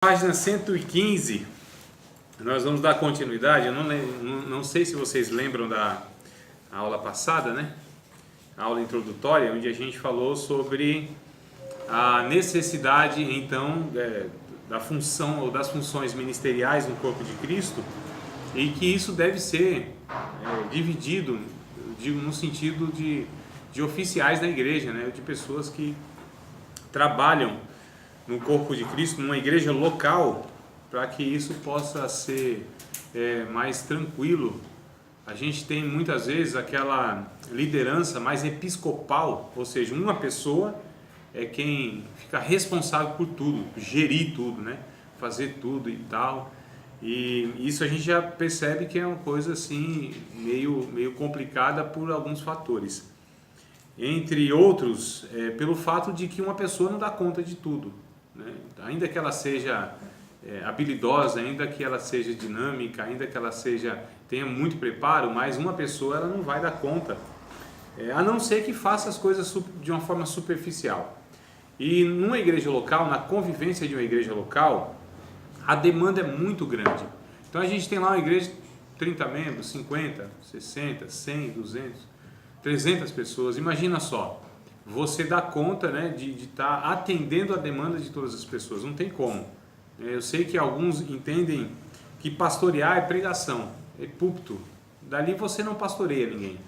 Página 115, nós vamos dar continuidade. Eu não sei se vocês lembram da aula passada, né? A aula introdutória, onde a gente falou sobre a necessidade, então, da função ou das funções ministeriais no corpo de Cristo, e que isso deve ser dividido, digo, no sentido de oficiais da igreja, né? De pessoas que trabalham no corpo de Cristo, numa igreja local, para que isso possa ser mais tranquilo. A gente tem muitas vezes aquela liderança mais episcopal, ou seja, uma pessoa é quem fica responsável por tudo, gerir tudo, né? Fazer tudo e tal. E isso a gente já percebe que é uma coisa assim meio complicada por alguns fatores. Entre outros, pelo fato de que uma pessoa não dá conta de tudo, né? Ainda que ela seja habilidosa, ainda que ela seja dinâmica, ainda que ela tenha muito preparo, mas uma pessoa ela não vai dar conta, a não ser que faça as coisas de uma forma superficial. E numa igreja local, na convivência de uma igreja local, a demanda é muito grande. Então a gente tem lá uma igreja de 30 membros, 50, 60, 100, 200, 300 pessoas. Imagina só, você dá conta, né, de estar atendendo a demanda de todas as pessoas. Não tem como. Eu sei que alguns entendem que pastorear é pregação, é púlpito. Dali você não pastoreia ninguém.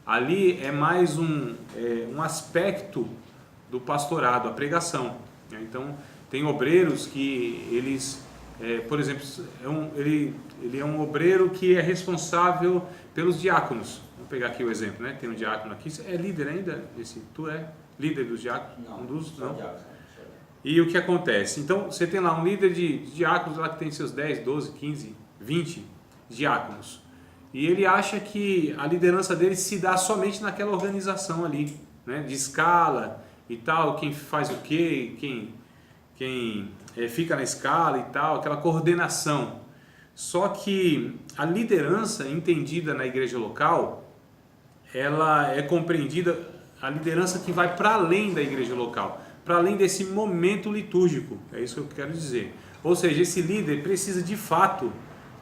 Ali é mais um aspecto do pastorado, a pregação. Então, tem obreiros que eles, por exemplo, ele é um obreiro que é responsável pelos diáconos. Vou pegar aqui o exemplo, né? Tem um diácono aqui, é líder ainda? Tu é líder dos diáconos? Não, um dos, não. Diácono. E o que acontece? Então, você tem lá um líder de diáconos lá que tem seus 10, 12, 15, 20 diáconos. E ele acha que a liderança dele se dá somente naquela organização ali, né? De escala e tal, quem faz o quê, quem fica na escala e tal, aquela coordenação. Só que a liderança entendida na igreja local, ela é compreendida, a liderança que vai para além da igreja local, para além desse momento litúrgico, é isso que eu quero dizer. Ou seja, esse líder precisa de fato,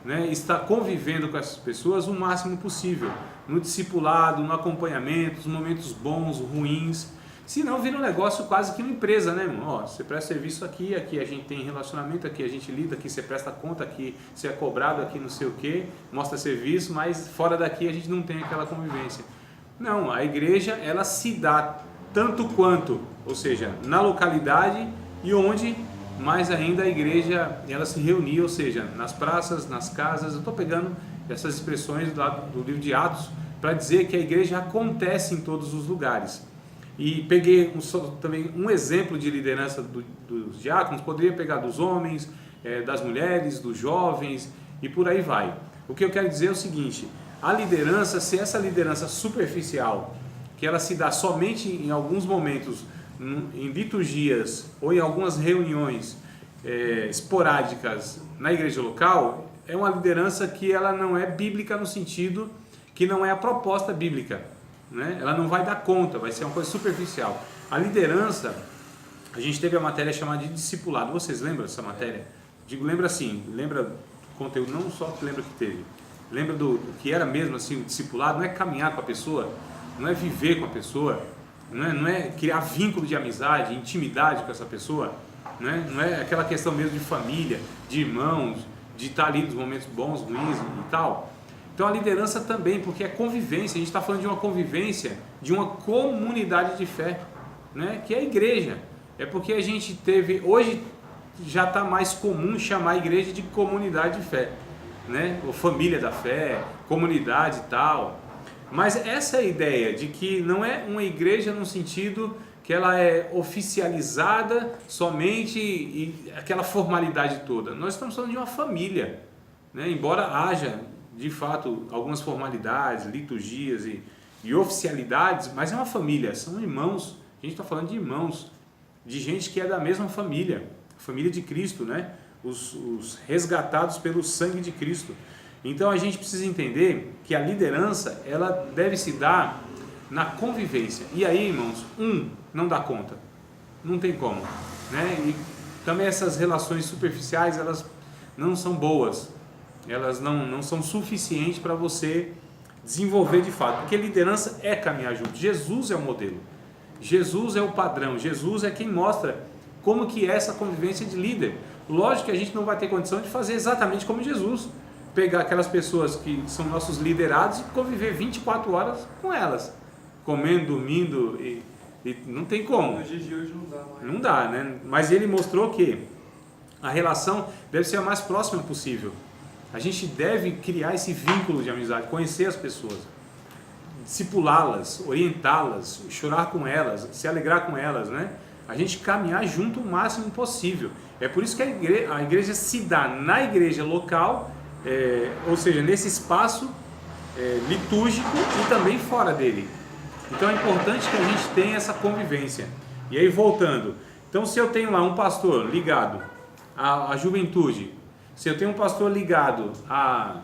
né, estar convivendo com essas pessoas o máximo possível, no discipulado, no acompanhamento, nos momentos bons, ruins. Senão vira um negócio quase que uma empresa, né, irmão? Ó, você presta serviço aqui, aqui a gente tem relacionamento, aqui a gente lida, aqui você presta conta, aqui você é cobrado, aqui não sei o que, mostra serviço, mas fora daqui a gente não tem aquela convivência. Não, a igreja ela se dá tanto quanto, ou seja, na localidade e onde mais ainda a igreja ela se reunia, ou seja, nas praças, nas casas. Eu estou pegando essas expressões lá do livro de Atos para dizer que a igreja acontece em todos os lugares. E peguei também um exemplo de liderança dos diáconos, poderia pegar dos homens, das mulheres, dos jovens e por aí vai. O que eu quero dizer é o seguinte, a liderança, se essa liderança superficial, que ela se dá somente em alguns momentos, em liturgias ou em algumas reuniões esporádicas na igreja local, é uma liderança que ela não é bíblica no sentido que não é a proposta bíblica. Né? Ela não vai dar conta, vai ser uma coisa superficial. A liderança, a gente teve a matéria chamada de discipulado. Vocês lembram dessa matéria? Digo, lembra assim, lembra do conteúdo, não só que lembra que teve. Lembra do que era mesmo assim, o discipulado não é caminhar com a pessoa, não é viver com a pessoa, não é criar vínculo de amizade, intimidade com essa pessoa, né? Não é aquela questão mesmo de família, de irmãos, de estar ali nos momentos bons, ruins e tal. Então a liderança também, porque é convivência, a gente está falando de uma convivência, de uma comunidade de fé, né? Que é a igreja. É porque a gente teve, hoje já está mais comum chamar a igreja de comunidade de fé, né? Ou família da fé, comunidade e tal. Mas essa é a ideia de que não é uma igreja no sentido que ela é oficializada somente e aquela formalidade toda. Nós estamos falando de uma família, né? Embora haja de fato algumas formalidades, liturgias e oficialidades, mas é uma família, são irmãos. A gente está falando de irmãos, de gente que é da mesma família, a família de Cristo, né? Os resgatados pelo sangue de Cristo. Então a gente precisa entender que a liderança ela deve se dar na convivência. E aí, irmãos, não dá conta, não tem como, né? também essas relações superficiais, elas não são boas, elas não são suficientes para você desenvolver de fato, porque liderança é caminhar junto. Jesus é o modelo, Jesus é o padrão, Jesus é quem mostra como que é essa convivência de líder. Lógico que a gente não vai ter condição de fazer exatamente como Jesus, pegar aquelas pessoas que são nossos liderados e conviver 24 horas com elas, comendo, dormindo, e não tem como. Nos dias de hoje não dá mais. Não dá, né? Mas ele mostrou que a relação deve ser a mais próxima possível. A gente deve criar esse vínculo de amizade, conhecer as pessoas, discipulá-las, orientá-las, chorar com elas, se alegrar com elas, né? A gente caminhar junto o máximo possível. É por isso que a igreja se dá na igreja local, ou seja, nesse espaço litúrgico e também fora dele. Então é importante que a gente tenha essa convivência. E aí voltando, então se eu tenho lá um pastor ligado à juventude, se eu tenho um pastor ligado à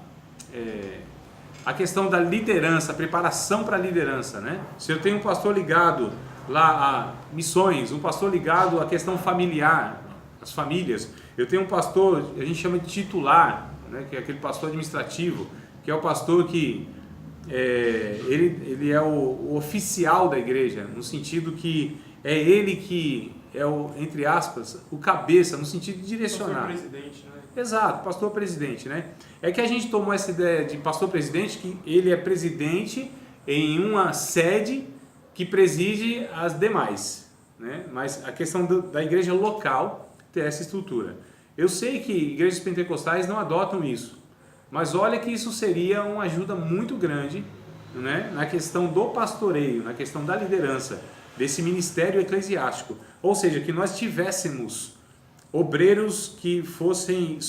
questão da liderança, a preparação para a liderança, né? Se eu tenho um pastor ligado lá a missões, um pastor ligado à questão familiar, as famílias, eu tenho um pastor, a gente chama de titular, né? Que é aquele pastor administrativo, que é o pastor que ele é o oficial da igreja, no sentido que é ele que é o, entre aspas, o cabeça, no sentido de direcionar. Pastor presidente, né? Exato, pastor presidente, né? É que a gente tomou essa ideia de pastor presidente, que ele é presidente em uma sede que preside as demais, né? Mas a questão da igreja local ter essa estrutura. Eu sei que igrejas pentecostais não adotam isso, mas olha que isso seria uma ajuda muito grande, né? Na questão do pastoreio, na questão da liderança, desse ministério eclesiástico. Ou seja, que nós tivéssemos obreiros que fossem,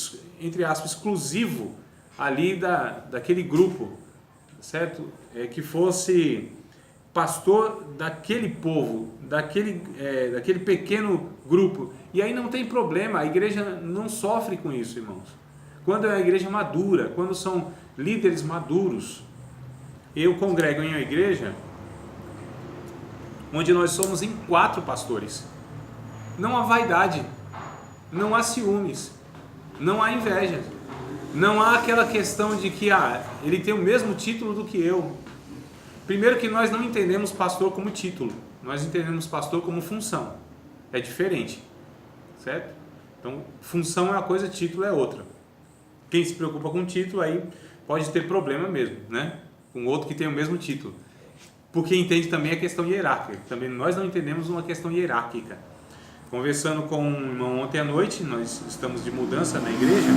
entre aspas, exclusivo ali daquele grupo, certo? Que fosse pastor daquele povo, daquele pequeno grupo. E aí não tem problema, a igreja não sofre com isso, irmãos. Quando é uma igreja madura, quando são líderes maduros. Eu congrego em uma igreja onde nós somos em 4 pastores. Não há vaidade, não há ciúmes, não há inveja, não há aquela questão de que ele tem o mesmo título do que eu. Primeiro que nós não entendemos pastor como título, nós entendemos pastor como função. É diferente, certo? Então, função é uma coisa, título é outra. Quem se preocupa com título aí pode ter problema mesmo, né? Com outro que tem o mesmo título. Porque entende também a questão hierárquica. Também nós não entendemos uma questão hierárquica. Conversando com um irmão ontem à noite, nós estamos de mudança na igreja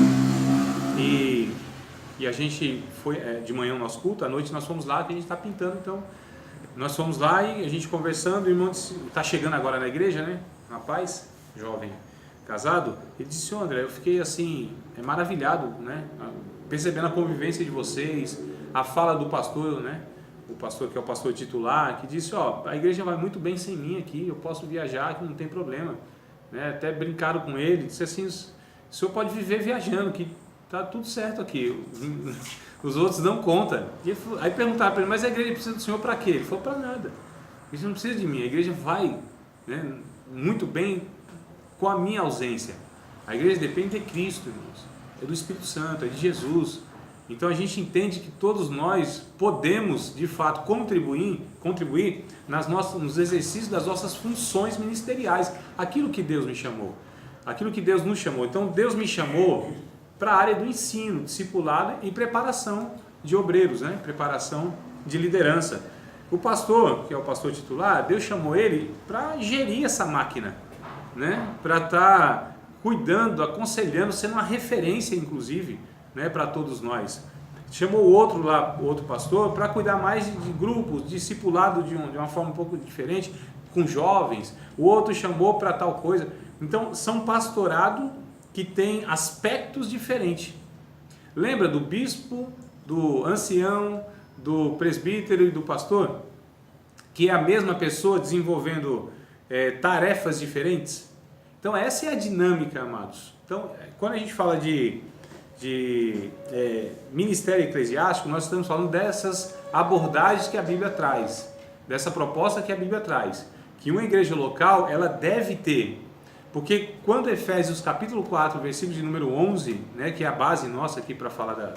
e a gente foi de manhã o nosso culto, à noite nós fomos lá, que a gente está pintando, então nós fomos lá e a gente conversando, o irmão está chegando agora na igreja, né? Rapaz, jovem, casado, ele disse: André, eu fiquei assim, maravilhado, né? Percebendo a convivência de vocês, a fala do pastor, né? O pastor que é o pastor titular, que disse: a igreja vai muito bem sem mim aqui, eu posso viajar, que não tem problema, né? Até brincaram com ele, disse assim: o senhor pode viver viajando, que tá tudo certo aqui, os outros dão conta. Aí perguntaram para ele: mas a igreja precisa do senhor para quê? Ele falou: para nada, a igreja não precisa de mim, a igreja vai, né, muito bem com a minha ausência. A igreja depende de Cristo, irmãos, é do Espírito Santo, é de Jesus. Então a gente entende que todos nós podemos, de fato, contribuir nos exercícios das nossas funções ministeriais, aquilo que Deus me chamou, aquilo que Deus nos chamou. Então Deus me chamou para a área do ensino, discipulado e preparação de obreiros, né? Preparação de liderança. O pastor, que é o pastor titular, Deus chamou ele para gerir essa máquina, né? Para estar cuidando, aconselhando, sendo uma referência, inclusive, né, para todos nós. Chamou o outro pastor para cuidar mais de grupos, discipulado de uma forma um pouco diferente, com jovens. O outro chamou para tal coisa. Então são pastorado que tem aspectos diferentes. Lembra do bispo, do ancião, do presbítero e do pastor? Que é a mesma pessoa desenvolvendo tarefas diferentes? Então essa é a dinâmica, amados. Então quando a gente fala de ministério eclesiástico, nós estamos falando dessas abordagens que a Bíblia traz, dessa proposta que a Bíblia traz, que uma igreja local ela deve ter Porque quando Efésios capítulo 4, versículo de número 11, né, que é a base nossa aqui para falar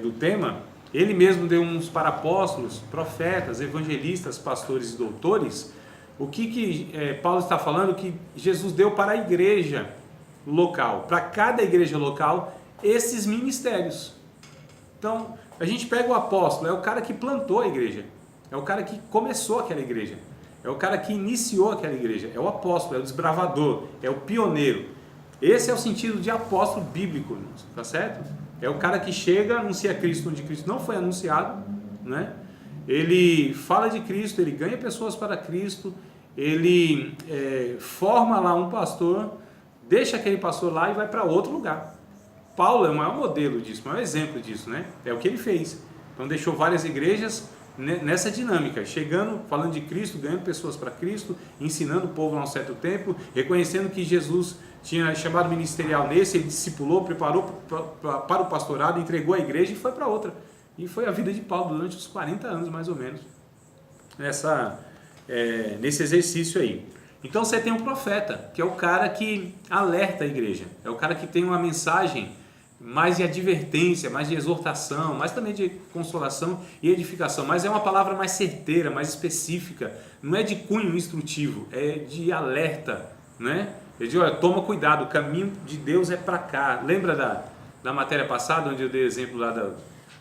do tema, ele mesmo deu uns para apóstolos, profetas, evangelistas, pastores e doutores. O que Paulo está falando? Que Jesus deu para a igreja local, para cada igreja local, esses ministérios. Então, a gente pega o apóstolo, é o cara que plantou a igreja, é o cara que começou aquela igreja, é o cara que iniciou aquela igreja, é o apóstolo, é o desbravador, é o pioneiro. Esse é o sentido de apóstolo bíblico, tá certo? É o cara que chega, anuncia Cristo onde Cristo não foi anunciado, né? Ele fala de Cristo, ele ganha pessoas para Cristo, ele forma lá um pastor, deixa aquele pastor lá e vai para outro lugar. Paulo é o maior modelo disso, o maior exemplo disso, né? É o que ele fez. Então deixou várias igrejas nessa dinâmica, chegando, falando de Cristo, ganhando pessoas para Cristo, ensinando o povo lá um certo tempo, reconhecendo que Jesus tinha chamado ministerial nesse, ele discipulou, preparou para o pastorado, entregou a igreja e foi para outra. E foi a vida de Paulo durante os 40 anos, mais ou menos, nesse exercício aí. Então você tem um profeta, que é o cara que alerta a igreja, é o cara que tem uma mensagem mais de advertência, mais de exortação, mais também de consolação e edificação, mas é uma palavra mais certeira, mais específica, não é de cunho instrutivo, é de alerta, né? Ele diz, olha, toma cuidado, o caminho de Deus é para cá. Lembra da matéria passada, onde eu dei exemplo lá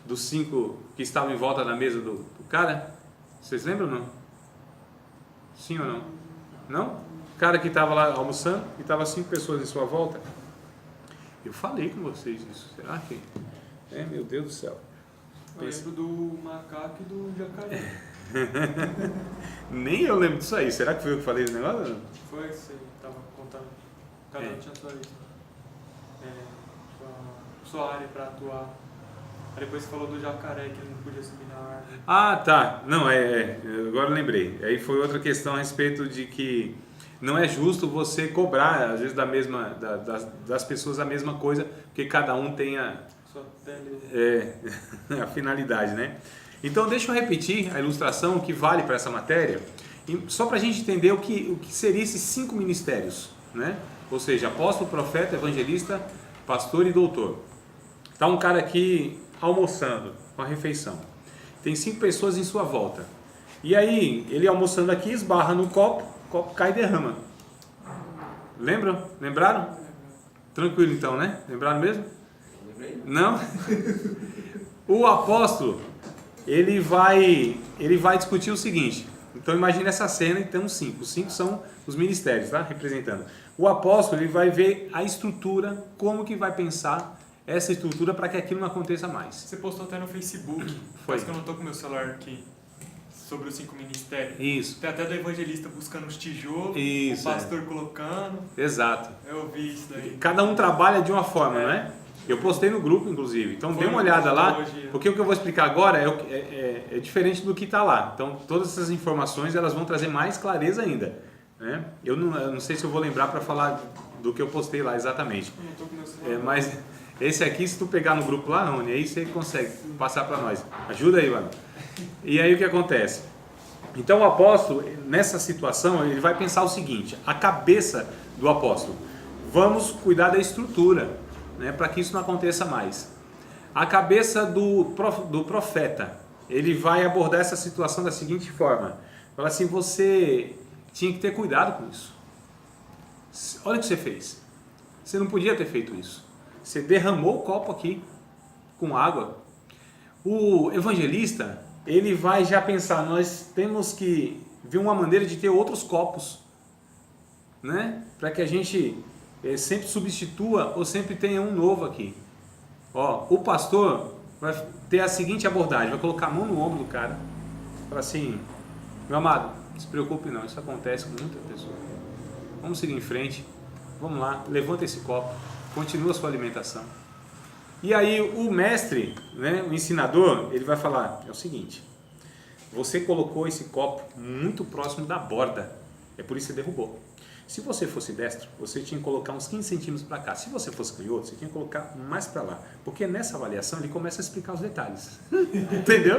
dos 5 que estavam em volta da mesa do cara? Vocês lembram ou não? Sim ou não? Não? O cara que estava lá almoçando e estava 5 pessoas em sua volta. Eu falei com vocês isso. Será que... meu Deus do céu. Eu lembro do macaco e do jacaré. Nem eu lembro disso aí. Será que foi eu que falei esse negócio? Foi que você estava contando. Cada um tinha sua lista. Sua área para atuar. Aí depois você falou do jacaré, que ele não podia subir na árvore. Ah, tá. Não, agora eu lembrei. Aí foi outra questão a respeito de que não é justo você cobrar, às vezes, das pessoas a mesma coisa, porque cada um tem a finalidade, né? Então, deixa eu repetir a ilustração que vale para essa matéria, só para a gente entender o que seria esses 5 ministérios, né? Ou seja, apóstolo, profeta, evangelista, pastor e doutor. Está um cara aqui almoçando, com a refeição. Tem 5 pessoas em sua volta. E aí, ele almoçando aqui, esbarra no copo, o copo cai e derrama. Lembram? Lembraram? Tranquilo então, né? Lembraram mesmo? Não? O apóstolo, ele vai discutir o seguinte. Então imagine essa cena e tem 5. Os 5 são os ministérios, tá? Representando. O apóstolo, ele vai ver a estrutura, como que vai pensar essa estrutura para que aquilo não aconteça mais. Você postou até no Facebook. Foi. Parece que eu não estou com o meu celular aqui. Sobre os 5 ministérios. Isso. Tem até do evangelista buscando os tijolos, Isso, o pastor colocando. Exato. Eu vi isso daí. Cada um trabalha de uma forma, né? Eu postei no grupo, inclusive. Então dê uma olhada lá, porque o que eu vou explicar agora é diferente do que está lá. Então todas essas informações elas vão trazer mais clareza ainda, né? Eu não sei se eu vou lembrar para falar do que eu postei lá exatamente. Eu não estou com o meu celular. Mas esse aqui, se tu pegar no grupo lá, Rony, aí você consegue passar para nós. Ajuda aí, mano. E aí o que acontece? Então o apóstolo, nessa situação, ele vai pensar o seguinte, a cabeça do apóstolo, vamos cuidar da estrutura, né, para que isso não aconteça mais. A cabeça do profeta, ele vai abordar essa situação da seguinte forma, fala assim, você tinha que ter cuidado com isso. Olha o que você fez, você não podia ter feito isso, você derramou o copo aqui com água. O evangelista, ele vai já pensar, nós temos que ver uma maneira de ter outros copos, né? Para que a gente sempre substitua ou sempre tenha um novo aqui. Ó, o pastor vai ter a seguinte abordagem, vai colocar a mão no ombro do cara, falar assim, meu amado, não se preocupe não, isso acontece com muita pessoa. Vamos seguir em frente, vamos lá, levanta esse copo, continua a sua alimentação. E aí o mestre, né, o ensinador, ele vai falar, é o seguinte, você colocou esse copo muito próximo da borda, é por isso que você derrubou. Se você fosse destro, você tinha que colocar uns 15 centímetros para cá. Se você fosse canhoto, você tinha que colocar mais para lá. Porque nessa avaliação ele começa a explicar os detalhes. Entendeu?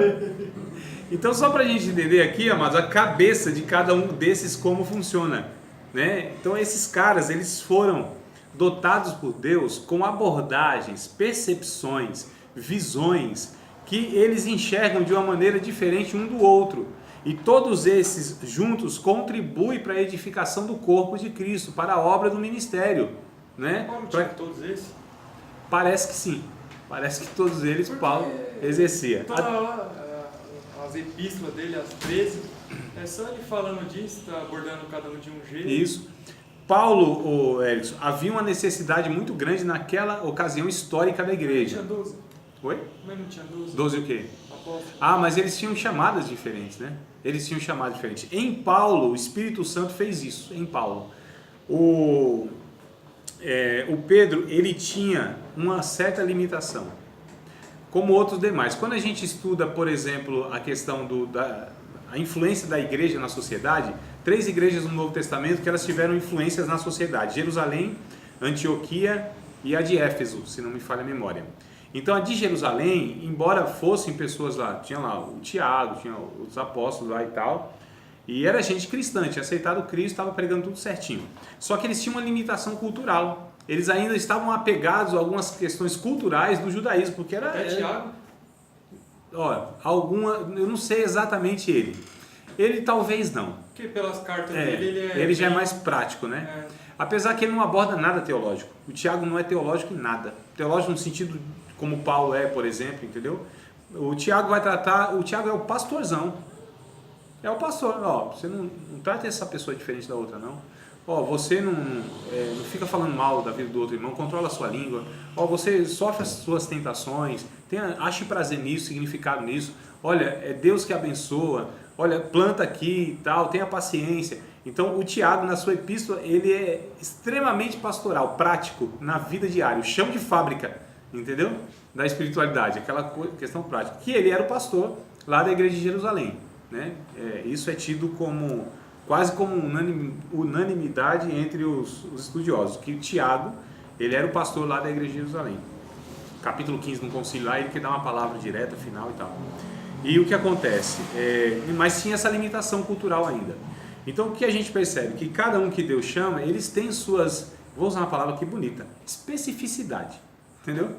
Então só para a gente entender aqui, amados, a cabeça de cada um desses como funciona. né? Então esses caras, eles foram dotados por Deus com abordagens, percepções, visões que eles enxergam de uma maneira diferente um do outro. E todos esses juntos contribuem para a edificação do corpo de Cristo, para a obra do ministério, né? Como tinha todos esses? Parece que sim. Parece que todos eles Paulo exercia. As epístolas dele, as 13, é só ele falando disso, tá abordando cada um de um jeito. Isso. Paulo, Erickson, havia uma necessidade muito grande naquela ocasião histórica da igreja. Não tinha 12. Oi? Mas não tinha 12. 12 o quê? Apóstolos. Ah, mas eles tinham chamadas diferentes, né? Eles tinham chamadas diferentes. Em Paulo, o Espírito Santo fez isso. Em Paulo. O Pedro, ele tinha uma certa limitação, como outros demais. Quando a gente estuda, por exemplo, a questão a influência da igreja na sociedade, 3 igrejas no Novo Testamento que elas tiveram influências na sociedade: Jerusalém, Antioquia e a de Éfeso, se não me falha a memória. Então a de Jerusalém, embora fossem pessoas lá, tinha lá o Tiago, tinha os apóstolos lá e tal, e era gente cristã, tinha aceitado Cristo, estava pregando tudo certinho. Só que eles tinham uma limitação cultural. Eles ainda estavam apegados a algumas questões culturais do judaísmo, porque era... Tiago? Eu não sei exatamente ele. Ele talvez não. Porque pelas cartas dele ele já é mais prático, né? Apesar que ele não aborda nada teológico. O Tiago não é teológico em nada. Teológico no sentido como Paulo é, por exemplo, entendeu? O Tiago vai tratar... O Tiago é o pastorzão. É o pastor. Você não trata essa pessoa diferente da outra, não. Você não fica falando mal da vida do outro irmão, controla a sua língua. Você sofre as suas tentações, ache prazer nisso, significado nisso. Olha, é Deus que abençoa. Olha, planta aqui e tal, tenha paciência. Então, o Tiago, na sua epístola, ele é extremamente pastoral, prático, na vida diária, o chão de fábrica, entendeu? Da espiritualidade, aquela questão prática. Que ele era o pastor lá da igreja de Jerusalém, né? Isso é tido como quase como unanimidade entre os estudiosos, que o Tiago, ele era o pastor lá da igreja de Jerusalém. Capítulo 15 no concílio lá, ele que dá uma palavra direta, final e tal. E o que acontece? Mas tinha essa limitação cultural ainda. Então o que a gente percebe? Que cada um que Deus chama, eles têm suas, vou usar uma palavra aqui bonita, especificidade, entendeu?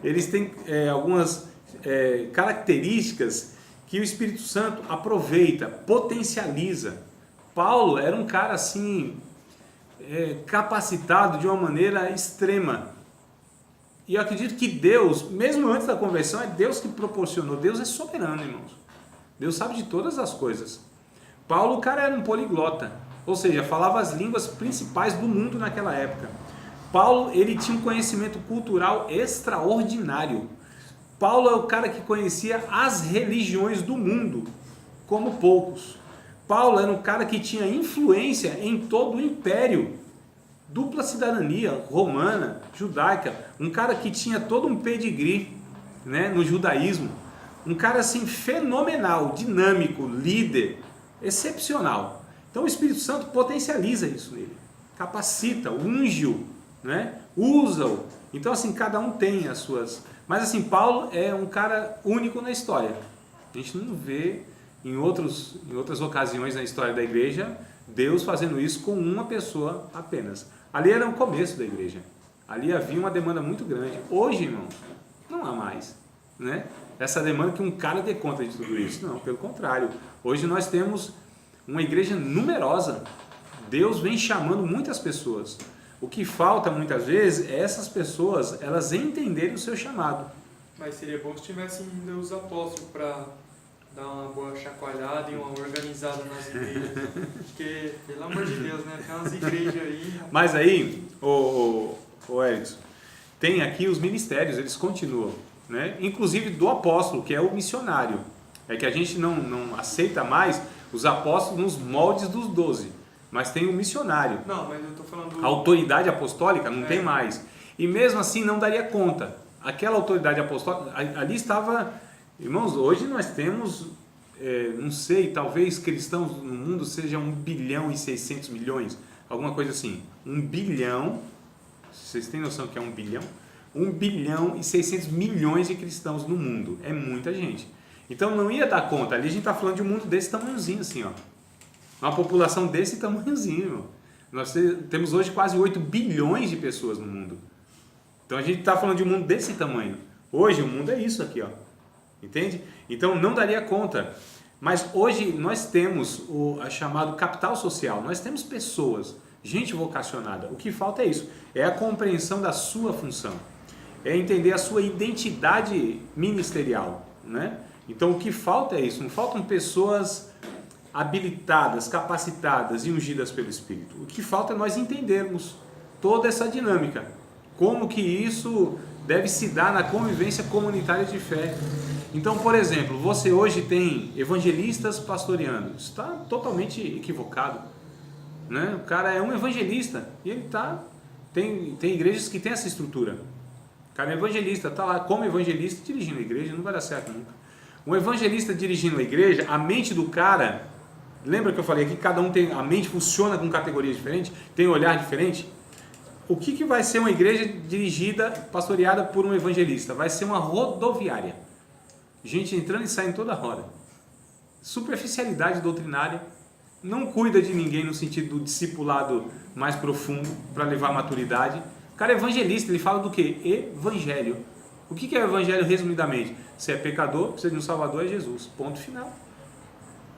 Eles têm algumas características que o Espírito Santo aproveita, potencializa. Paulo era um cara assim, capacitado de uma maneira extrema. E eu acredito que Deus, mesmo antes da conversão, é Deus que proporcionou. Deus é soberano, irmãos. Deus sabe de todas as coisas. Paulo, o cara era um poliglota, ou seja, falava as línguas principais do mundo naquela época. Paulo, ele tinha um conhecimento cultural extraordinário. Paulo é o cara que conhecia as religiões do mundo, como poucos. Paulo era um cara que tinha influência em todo o império, dupla cidadania, romana, judaica, um cara que tinha todo um pedigree, né, no judaísmo, um cara assim fenomenal, dinâmico, líder, excepcional. Então o Espírito Santo potencializa isso nele, capacita, unge-o, né, usa-o. Então assim, cada um tem as suas... Mas assim, Paulo é um cara único na história. A gente não vê em outras ocasiões na história da igreja Deus fazendo isso com uma pessoa apenas. Ali era o começo da igreja. Ali havia uma demanda muito grande. Hoje, irmãos, não há mais, né? Essa demanda que um cara dê conta de tudo isso. Não, pelo contrário. Hoje nós temos uma igreja numerosa. Deus vem chamando muitas pessoas. O que falta muitas vezes é essas pessoas, elas entenderem o seu chamado. Mas seria bom se tivessem ainda os apóstolos para dar uma boa chacoalhada e uma organizada nas igrejas. Porque, pelo amor de Deus, né? Tem umas igrejas aí... Mas aí, o Erickson, tem aqui os ministérios, eles continuam, né? Inclusive do apóstolo, que é o missionário. É que a gente não aceita mais os apóstolos nos moldes dos 12, mas tem o missionário. Não, mas eu estou falando... A autoridade apostólica não tem mais. E mesmo assim não daria conta. Aquela autoridade apostólica, ali estava... Irmãos, hoje nós temos, não sei, talvez cristãos no mundo seja 1 bilhão e 600 milhões, alguma coisa assim. 1 bilhão, vocês têm noção que é 1 bilhão? 1 bilhão e 600 milhões de cristãos no mundo, é muita gente. Então não ia dar conta, ali a gente está falando de um mundo desse tamanhozinho assim, ó. Uma população desse tamanhozinho, irmão. Nós temos hoje quase 8 bilhões de pessoas no mundo. Então a gente está falando de um mundo desse tamanho. Hoje o mundo é isso aqui, ó. Entende? Então não daria conta. Mas hoje nós temos o chamado capital social. Nós temos pessoas, gente vocacionada. O que falta é isso. É a compreensão da sua função. É entender a sua identidade ministerial, né? Então o que falta é isso. Não faltam pessoas habilitadas, capacitadas e ungidas pelo Espírito. O que falta é nós entendermos toda essa dinâmica. Como que isso deve se dar na convivência comunitária de fé. Então, por exemplo, você hoje tem evangelistas pastoreando. Isso está totalmente equivocado, né? O cara é um evangelista e ele tem igrejas que têm essa estrutura. O cara é evangelista, está lá como evangelista dirigindo a igreja, não vai dar certo nunca. Um evangelista dirigindo a igreja, a mente do cara, lembra que eu falei aqui, cada um tem, a mente funciona com categorias diferentes, tem um olhar diferente? O que vai ser uma igreja dirigida, pastoreada por um evangelista? Vai ser uma rodoviária. Gente entrando e saindo toda hora. Superficialidade doutrinária. Não cuida de ninguém no sentido do discipulado mais profundo para levar à maturidade. O cara é evangelista, ele fala do quê? Evangelho. O que é o evangelho resumidamente? Você é pecador, precisa de um salvador, é Jesus. Ponto final.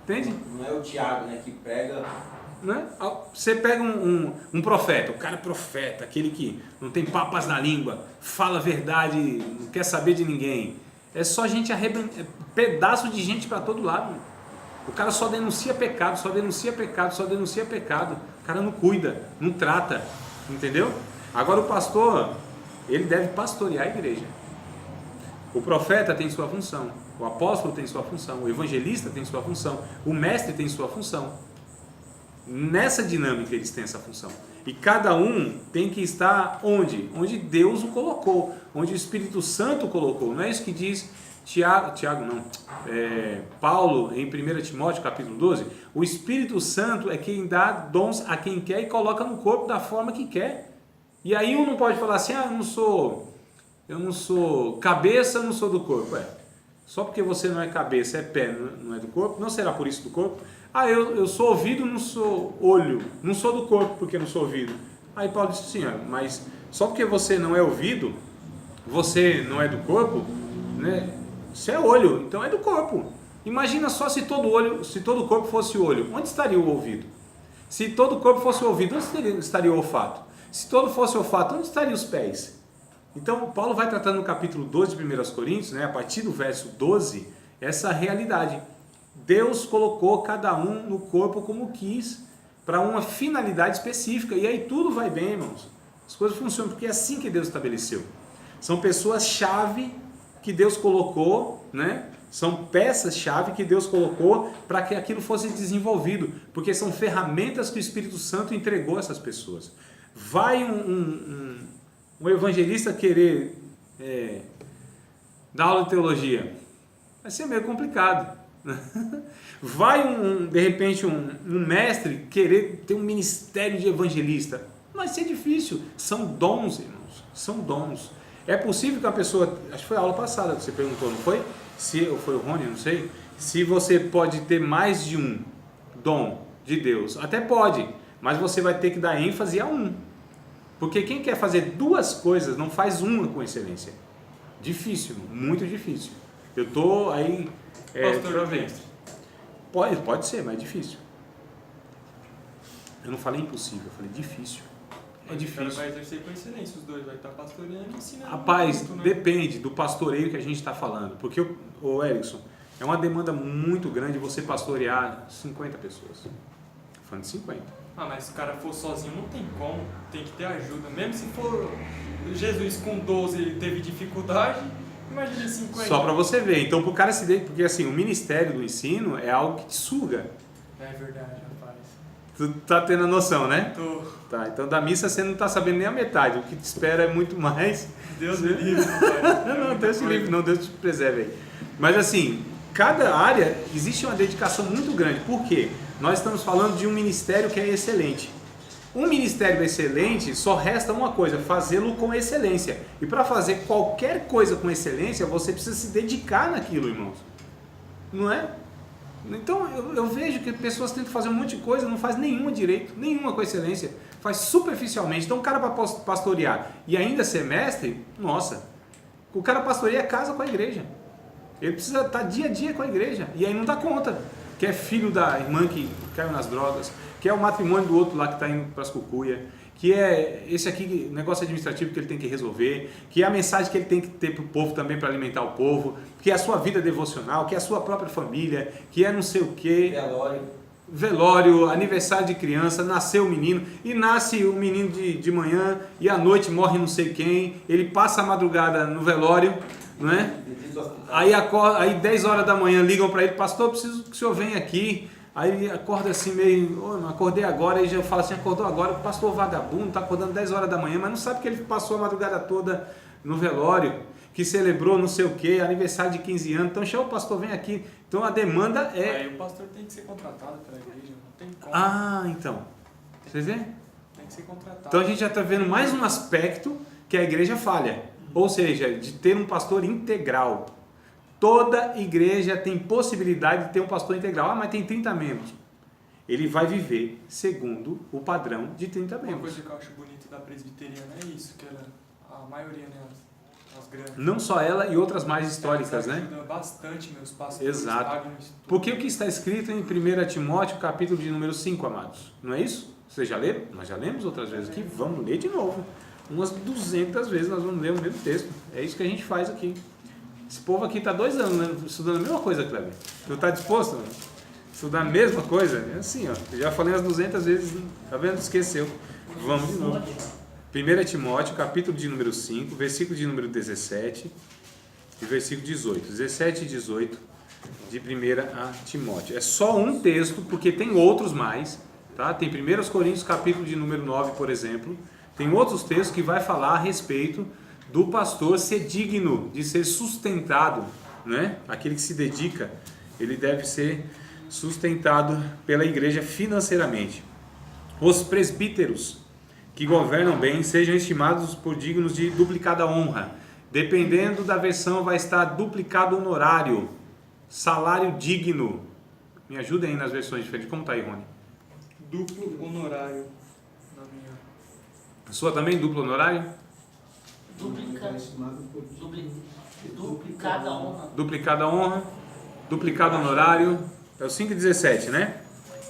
Entende? Não é o Tiago, né, que prega... Né? Você pega um profeta, o cara é profeta, aquele que não tem papas na língua, fala a verdade, não quer saber de ninguém. É só gente pedaço de gente para todo lado. O cara só denuncia pecado, só denuncia pecado, só denuncia pecado. O cara não cuida, não trata, entendeu? Agora o pastor, ele deve pastorear a igreja. O profeta tem sua função, o apóstolo tem sua função, o evangelista tem sua função, o mestre tem sua função. Nessa dinâmica eles têm essa função. E cada um tem que estar onde? Onde Deus o colocou, onde o Espírito Santo o colocou. Não é isso que diz Paulo em 1 Timóteo capítulo 12? O Espírito Santo é quem dá dons a quem quer e coloca no corpo da forma que quer. E aí um não pode falar assim, eu não sou cabeça, não sou do corpo. Só porque você não é cabeça, é pé, não é do corpo, não será por isso do corpo. Eu sou ouvido, não sou olho, não sou do corpo porque não sou ouvido. Aí Paulo disse assim, mas só porque você não é ouvido, você não é do corpo, né? Você é olho, então é do corpo. Imagina só se todo o corpo fosse olho, onde estaria o ouvido? Se todo o corpo fosse ouvido, onde estaria o olfato? Se todo fosse olfato, onde estariam os pés? Então Paulo vai tratando no capítulo 12 de 1 Coríntios, né, a partir do verso 12, essa realidade. Deus colocou cada um no corpo como quis, para uma finalidade específica, e aí tudo vai bem, irmãos. As coisas funcionam, porque é assim que Deus estabeleceu. São pessoas-chave que Deus colocou, né? São peças-chave que Deus colocou para que aquilo fosse desenvolvido, porque são ferramentas que o Espírito Santo entregou a essas pessoas. Vai um evangelista querer dar aula de teologia, vai ser meio complicado. Vai de repente um mestre querer ter um ministério de evangelista, vai ser difícil. São dons, irmãos, são dons. É possível que a pessoa, acho que foi a aula passada que você perguntou, não foi? Ou foi o Rony, não sei. Se você pode ter mais de um dom de Deus, até pode, mas você vai ter que dar ênfase a um. Porque quem quer fazer duas coisas não faz uma com excelência. Difícil, muito difícil. Eu estou aí... Pastor mestre. Pode ser, mas é difícil. Eu não falei impossível, eu falei difícil. É difícil. O cara vai exercer com excelência, os dois vai estar pastoreando e ensinando. Rapaz, muito, né? depende do pastoreio que a gente está falando. Porque, o Erickson, é uma demanda muito grande você pastorear 50 pessoas. Estou falando de 50. Mas se o cara for sozinho, não tem como. Tem que ter ajuda. Mesmo se for Jesus com 12 ele teve dificuldade, imagina 50. Só para você ver. Então, pro cara se porque assim, o ministério do ensino é algo que te suga. É verdade, rapaz. Tu tá tendo a noção, né? Tô. Tá, então da missa você não tá sabendo nem a metade. O que te espera é muito mais. Deus me livre, rapaz. Não, Deus te livre, não, Deus te preserve aí. Mas assim, cada área existe uma dedicação muito grande. Por quê? Nós estamos falando de um ministério que é excelente. Um ministério excelente, só resta uma coisa, fazê-lo com excelência. E para fazer qualquer coisa com excelência, você precisa se dedicar naquilo, irmãos. Não é? Então eu vejo que pessoas tentam fazer um monte de coisa, não faz nenhuma direito, nenhuma com excelência. faz superficialmente. Então o cara para pastorear e ainda ser mestre, nossa, o cara pastoreia casa com a igreja. Ele precisa estar dia a dia com a igreja e aí não dá conta. Que é filho da irmã que caiu nas drogas, que é o matrimônio do outro lá que está indo para as cucuias, que é esse aqui, negócio administrativo que ele tem que resolver, que é a mensagem que ele tem que ter para o povo também para alimentar o povo, que é a sua vida devocional, que é a sua própria família, que é não sei o quê. Velório, aniversário de criança, nasceu o menino, e nasce o menino de manhã, e à noite morre não sei quem, ele passa a madrugada no velório, não é? Aí 10 horas da manhã ligam para ele, pastor, preciso que o senhor venha aqui. Aí ele acorda assim meio, não acordei agora, aí já fala assim, acordou agora, o pastor vagabundo, está acordando 10 horas da manhã, mas não sabe que ele passou a madrugada toda no velório, que celebrou não sei o que, aniversário de 15 anos, então chama o pastor, vem aqui. Então a demanda é... Aí o pastor tem que ser contratado pela igreja, não tem como. Ah, então, vocês veem? Tem que ser contratado. Então a gente já está vendo mais um aspecto que a igreja falha, ou seja, de ter um pastor integral. Toda igreja tem possibilidade de ter um pastor integral. Ah, mas tem 30 membros. Ele vai viver segundo o padrão de 30 membros. Uma coisa que eu acho bonita da presbiteriana é isso, que ela, a maioria, né, as grandes. Não só ela e outras mais históricas, né? Ajuda bastante meus pastores. Exato. Porque o que está escrito em 1 Timóteo, capítulo de número 5, amados? Não é isso? Vocês já leram? Nós já lemos outras vezes aqui. Vamos ler de novo. Umas 200 vezes nós vamos ler o mesmo texto. É isso que a gente faz aqui. Esse povo aqui está 2 anos, né, estudando a mesma coisa, Kleber. Tu está disposto a estudar a mesma coisa? É assim, ó. Eu já falei umas 200 vezes, tá vendo? Esqueceu. Vamos de novo. 1 Timóteo, capítulo de número 5, versículo de número 17 e versículo 18. 17 e 18 de 1 Timóteo. É só um texto, porque tem outros mais, tá? Tem 1 Coríntios, capítulo de número 9, por exemplo. Tem outros textos que vai falar a respeito do pastor ser digno de ser sustentado, né? Aquele que se dedica, ele deve ser sustentado pela igreja financeiramente. Os presbíteros que governam bem sejam estimados por dignos de duplicada honra. Dependendo da versão, vai estar duplicado honorário, salário digno. Me ajudem aí nas versões diferentes. Como está aí, Rony? Duplo honorário na minha. A sua também, duplo honorário? Duplicada honra. Duplicada honra, duplicado honorário, é o 5,17, né?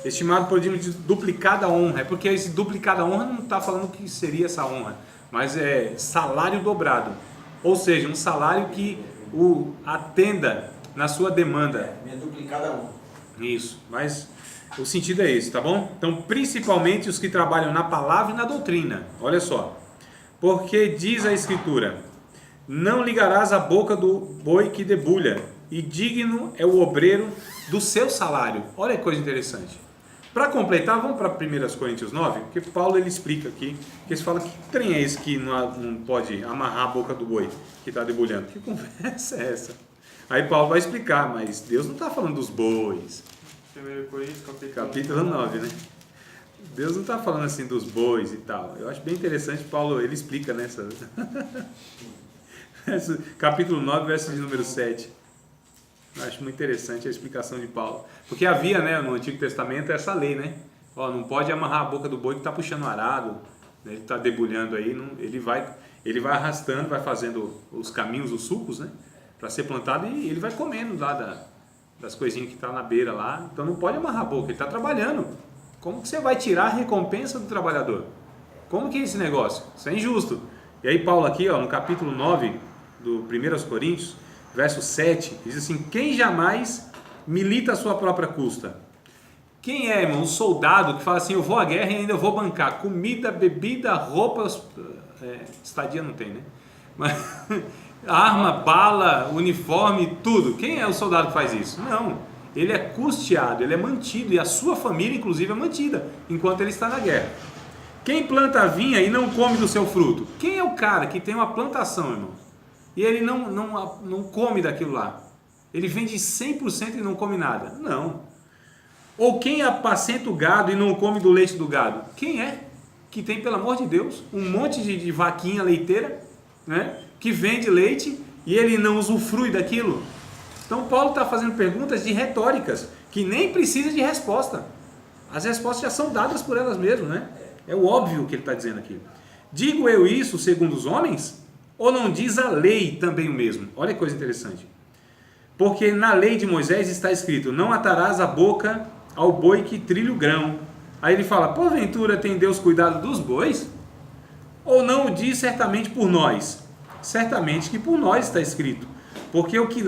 Estimado por digno de duplicada honra, é porque esse duplicada honra não está falando o que seria essa honra, mas é salário dobrado, ou seja, um salário que o atenda na sua demanda. Minha duplicada honra. Isso, mas o sentido é esse, tá bom? Então, principalmente os que trabalham na palavra e na doutrina, olha só. Porque diz a Escritura, não ligarás a boca do boi que debulha, e digno é o obreiro do seu salário. Olha que coisa interessante. Para completar, vamos para 1 Coríntios 9, porque Paulo ele explica aqui, que ele fala que trem é esse que não pode amarrar a boca do boi que está debulhando. Que conversa é essa? Aí Paulo vai explicar, mas Deus não está falando dos bois. 1 Coríntios, capítulo 9, né? Deus não está falando assim dos bois e tal. Eu acho bem interessante, Paulo, ele explica nessa. Capítulo 9, verso de número 7. Eu acho muito interessante a explicação de Paulo. Porque havia, né, no Antigo Testamento essa lei, né? Ó, não pode amarrar a boca do boi que está puxando o arado, né? Ele está debulhando aí, não, ele vai arrastando, vai fazendo os caminhos, os sulcos, né? Para ser plantado e ele vai comendo lá das coisinhas que está na beira lá. Então não pode amarrar a boca, ele está trabalhando. Como que você vai tirar a recompensa do trabalhador? Como que é esse negócio? Isso é injusto. E aí Paulo aqui, ó, no capítulo 9 do 1 Coríntios, verso 7, diz assim, quem jamais milita a sua própria custa? Quem é, irmão, um soldado que fala assim, eu vou à guerra e ainda vou bancar comida, bebida, roupas, estadia não tem, né? Mas arma, bala, uniforme, tudo. Quem é o soldado que faz isso? Não. Ele é custeado, ele é mantido e a sua família, inclusive, é mantida enquanto ele está na guerra. Quem planta a vinha e não come do seu fruto? Quem é o cara que tem uma plantação, irmão? E ele não come daquilo lá? Ele vende 100% e não come nada? Não. Ou quem apacenta o gado e não come do leite do gado? Quem é? Que tem, pelo amor de Deus, um monte de vaquinha leiteira, né? Que vende leite e ele não usufrui daquilo? Então Paulo está fazendo perguntas de retóricas, que nem precisa de resposta. As respostas já são dadas por elas mesmas, né? É o óbvio que ele está dizendo aqui. Digo eu isso segundo os homens? Ou não diz a lei também o mesmo? Olha que coisa interessante. Porque na lei de Moisés está escrito, não atarás a boca ao boi que trilha o grão. Aí ele fala, porventura tem Deus cuidado dos bois? Ou não o diz certamente por nós? Certamente que por nós está escrito. Porque o que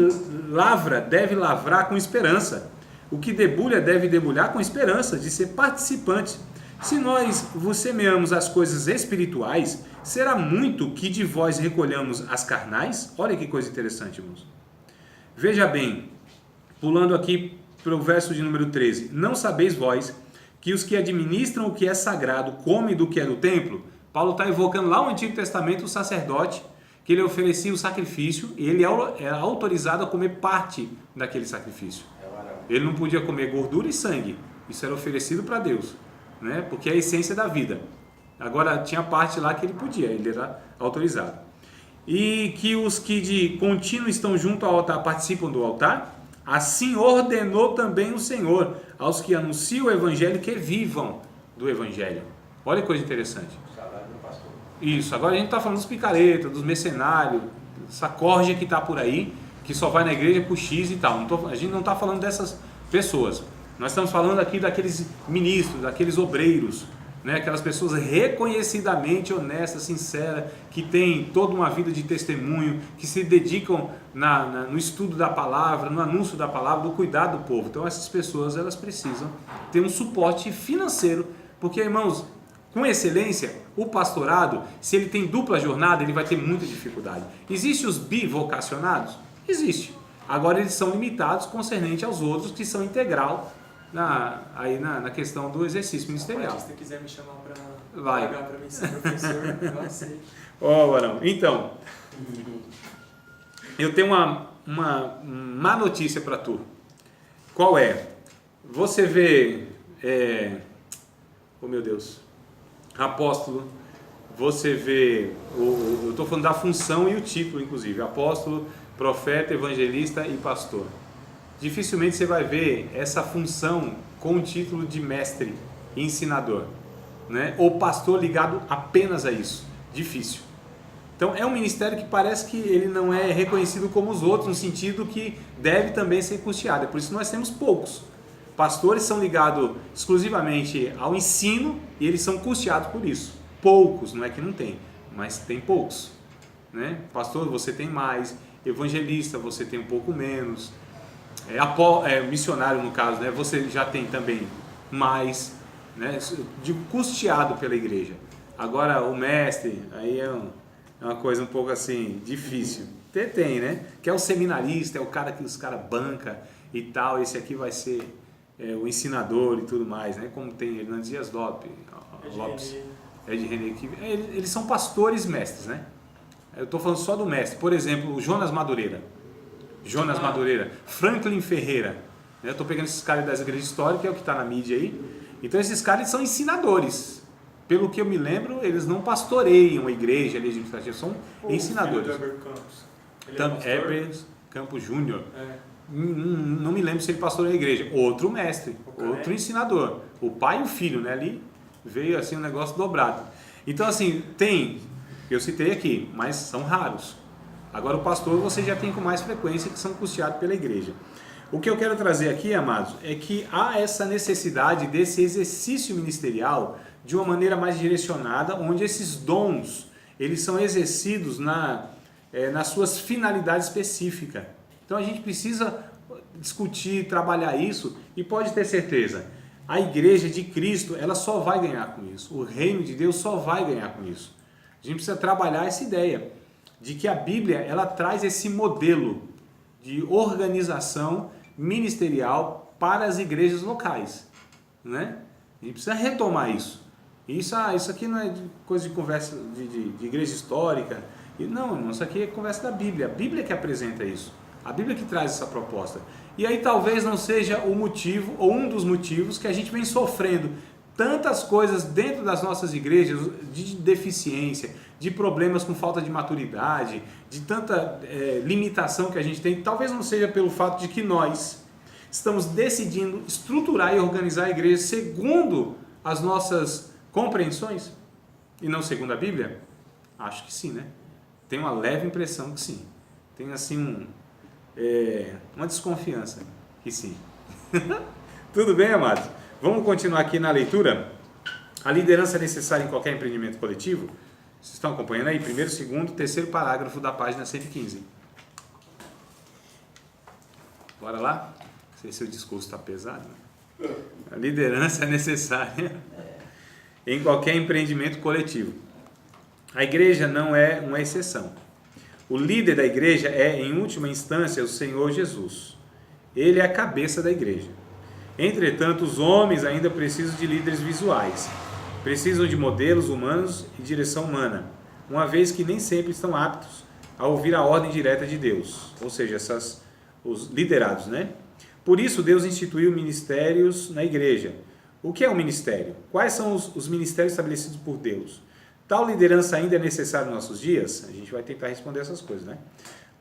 lavra deve lavrar com esperança. O que debulha deve debulhar com esperança de ser participante. Se nós vos semeamos as coisas espirituais, será muito que de vós recolhamos as carnais? Olha que coisa interessante, irmãos. Veja bem, pulando aqui para o verso de número 13. Não sabeis vós que os que administram o que é sagrado comem do que é do templo? Paulo está evocando lá no Antigo Testamento o sacerdote, que ele oferecia o sacrifício e ele era autorizado a comer parte daquele sacrifício. Ele não podia comer gordura e sangue. Isso era oferecido para Deus, né? Porque é a essência da vida. Agora, tinha parte lá que ele podia, ele era autorizado. E que os que de contínuo estão junto ao altar participam do altar, assim ordenou também o Senhor aos que anunciam o Evangelho que vivam do Evangelho. Olha que coisa interessante. Isso, agora a gente está falando dos picaretas, dos mercenários, essa corja que está por aí, que só vai na igreja por X e tal. A gente não está falando dessas pessoas. Nós estamos falando aqui daqueles ministros, daqueles obreiros, né? Aquelas pessoas reconhecidamente honestas, sinceras, que têm toda uma vida de testemunho, que se dedicam no estudo da palavra, no anúncio da palavra, no cuidado do povo. Então essas pessoas, elas precisam ter um suporte financeiro, porque, irmãos, com excelência, o pastorado, se ele tem dupla jornada, ele vai ter muita dificuldade. Existem os bivocacionados? Existe. Agora eles são limitados concernente aos outros que são integral na questão do exercício ministerial. Se você quiser me chamar para vai pagar para mim ser professor, eu aceito. Ó, Barão, então, eu tenho uma má notícia para tu. Qual é? Você vê, oh meu Deus, apóstolo, você vê, eu estou falando da função e o título, inclusive, apóstolo, profeta, evangelista e pastor. Dificilmente você vai ver essa função com o título de mestre e ensinador, né? Ou pastor ligado apenas a isso. Difícil. Então é um ministério que parece que ele não é reconhecido como os outros, no sentido que deve também ser custeado. É por isso que nós temos poucos. Pastores são ligados exclusivamente ao ensino e eles são custeados por isso. Poucos, não é que não tem, mas tem poucos, né? Pastor, você tem mais. Evangelista, você tem um pouco menos. Missionário, no caso, né? Você já tem também mais, né? Custeado pela igreja. Agora, o mestre, aí é uma coisa um pouco assim, difícil. Tem, né? Que é o seminarista, é o cara que os caras bancam e tal. Esse aqui vai ser o ensinador e tudo mais, né? Como tem Hernandes Dias Lopes, Ed René, eles são pastores mestres, né? Eu estou falando só do mestre. Por exemplo, o Jonas Madureira, Franklin Ferreira. Eu estou pegando esses caras das igrejas históricas, é o que está na mídia aí. Então esses caras são ensinadores. Pelo que eu me lembro, eles não pastoreiam a igreja administrativa, são ensinadores. Heber Campos Júnior. Não me lembro se ele pastoreia a igreja. Outro mestre, outro ensinador. O pai e o filho, né? Ali veio assim um negócio dobrado. Então assim, eu citei aqui, mas são raros. Agora o pastor você já tem com mais frequência que são custeados pela igreja. O que eu quero trazer aqui, amados, é que há essa necessidade desse exercício ministerial de uma maneira mais direcionada, onde esses dons, eles são exercidos nas suas finalidades específicas. Então a gente precisa discutir, trabalhar isso e pode ter certeza, a igreja de Cristo, ela só vai ganhar com isso. O reino de Deus só vai ganhar com isso. A gente precisa trabalhar essa ideia de que a Bíblia ela traz esse modelo de organização ministerial para as igrejas locais, né? A gente precisa retomar isso. Isso aqui não é coisa de conversa de igreja histórica. Não, isso aqui é conversa da Bíblia. A Bíblia que apresenta isso. A Bíblia que traz essa proposta. E aí talvez não seja o motivo ou um dos motivos que a gente vem sofrendo tantas coisas dentro das nossas igrejas de deficiência, de problemas com falta de maturidade, de tanta limitação que a gente tem. Talvez não seja pelo fato de que nós estamos decidindo estruturar e organizar a igreja segundo as nossas compreensões e não segundo a Bíblia? Acho que sim, né? Tenho uma leve impressão que sim. Tenho assim uma desconfiança que sim. Tudo bem, amados? Vamos continuar aqui na leitura. A liderança é necessária em qualquer empreendimento coletivo? Vocês estão acompanhando aí? Primeiro, segundo, terceiro parágrafo da página 115. Bora lá? Não sei se o discurso está pesado. Né? A liderança é necessária em qualquer empreendimento coletivo. A igreja não é uma exceção. O líder da igreja é, em última instância, o Senhor Jesus. Ele é a cabeça da igreja. Entretanto, os homens ainda precisam de líderes visuais. Precisam de modelos humanos e direção humana, uma vez que nem sempre estão aptos a ouvir a ordem direta de Deus, ou seja, os liderados, né? Por isso, Deus instituiu ministérios na igreja. O que é um ministério? Quais são os ministérios estabelecidos por Deus? Tal liderança ainda é necessária nos nossos dias? A gente vai tentar responder essas coisas, né?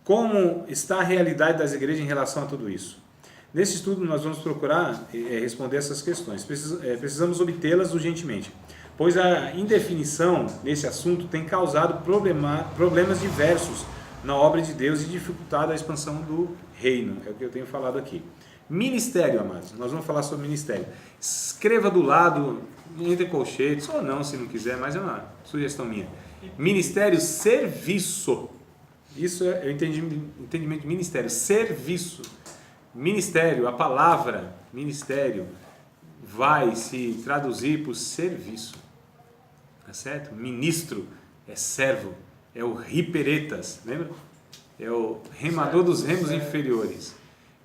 Como está a realidade das igrejas em relação a tudo isso? Nesse estudo, nós vamos procurar responder essas questões. Precisamos obtê-las urgentemente, pois a indefinição nesse assunto tem causado problemas diversos na obra de Deus e dificultado a expansão do reino. É o que eu tenho falado aqui. Ministério, amados. Nós vamos falar sobre ministério. Escreva do lado, entre colchetes, ou não, se não quiser, mas é uma sugestão minha. Ministério, serviço. Isso é o entendimento de ministério. Serviço. Ministério, a palavra ministério vai se traduzir por serviço. Tá certo? Ministro é servo, é o hiperetas, lembra? É o remador dos remos inferiores.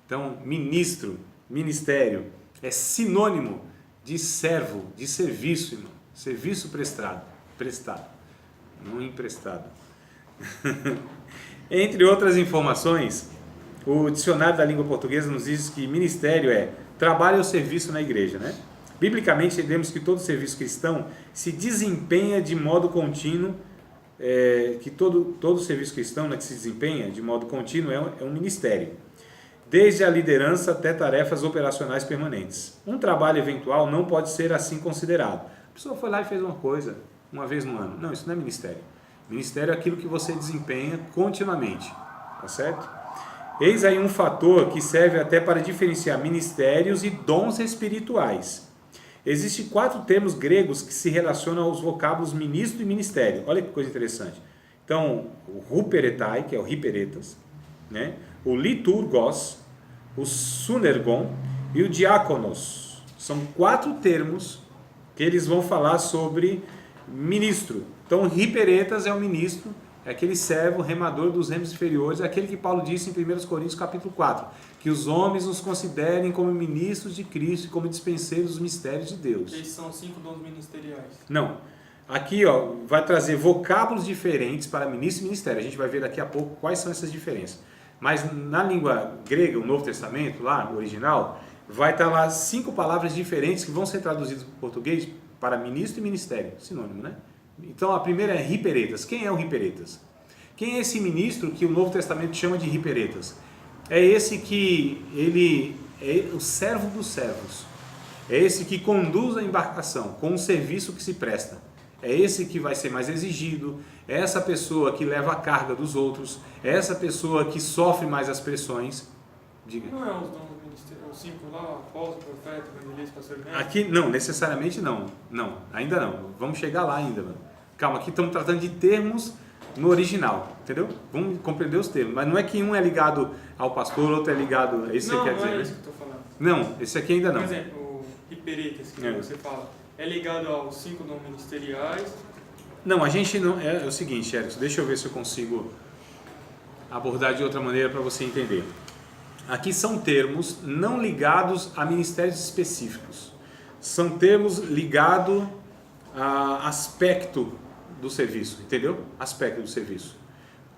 Então, ministro, ministério, é sinônimo de servo, de serviço, irmão. Serviço prestado, não emprestado. Entre outras informações, o dicionário da língua portuguesa nos diz que ministério é trabalho ou serviço na igreja, né? Biblicamente, entendemos que todo serviço cristão se desempenha de modo contínuo, que todo serviço cristão, né, que se desempenha de modo contínuo é um ministério. Desde a liderança até tarefas operacionais permanentes. Um trabalho eventual não pode ser assim considerado. A pessoa foi lá e fez uma coisa uma vez no ano. Não, isso não é ministério. Ministério é aquilo que você desempenha continuamente, tá certo? Eis aí um fator que serve até para diferenciar ministérios e dons espirituais. Existem 4 termos gregos que se relacionam aos vocábulos ministro e ministério. Olha que coisa interessante. Então, o huperetai, que é o hiperetas, né? O liturgos, o sunergon e o diáconos. São 4 termos que eles vão falar sobre ministro. Então, hiperetas é o ministro, é aquele servo remador dos remos inferiores, é aquele que Paulo disse em 1 Coríntios capítulo 4, que os homens nos considerem como ministros de Cristo e como dispenseiros dos mistérios de Deus. Esses são 5 dons ministeriais. Não. Aqui vai trazer vocábulos diferentes para ministro e ministério. A gente vai ver daqui a pouco quais são essas diferenças. Mas na língua grega, o Novo Testamento, lá, o original, vai estar lá 5 palavras diferentes que vão ser traduzidas para o português para ministro e ministério. Sinônimo, né? Então a primeira é hiperetas. Quem é o hiperetas? Quem é esse ministro que o Novo Testamento chama de hiperetas? É esse que ele é o servo dos servos. É esse que conduz a embarcação com o serviço que se presta. É esse que vai ser mais exigido. É essa pessoa que leva a carga dos outros. É essa pessoa que sofre mais as pressões. Diga. Não é os dons ministeriais, os 5 lá, apóstolo, profeta, evangelista, pastor e mestre? Aqui não, necessariamente não. Não, ainda não. Vamos chegar lá ainda, mano. Calma, aqui estamos tratando de termos no original, entendeu? Vamos compreender os termos. Mas não é que um é ligado ao pastor, outro é ligado a esse que você quer dizer. Não, é né? isso que eu estou falando. Não, esse aqui ainda não. Por exemplo, o hiperetas que você fala, é ligado aos 5 dons ministeriais? Não, a gente não... É o seguinte, Erickson, deixa eu ver se eu consigo abordar de outra maneira para você entender. Aqui são termos não ligados a ministérios específicos. São termos ligados a aspecto do serviço, entendeu? Aspecto do serviço.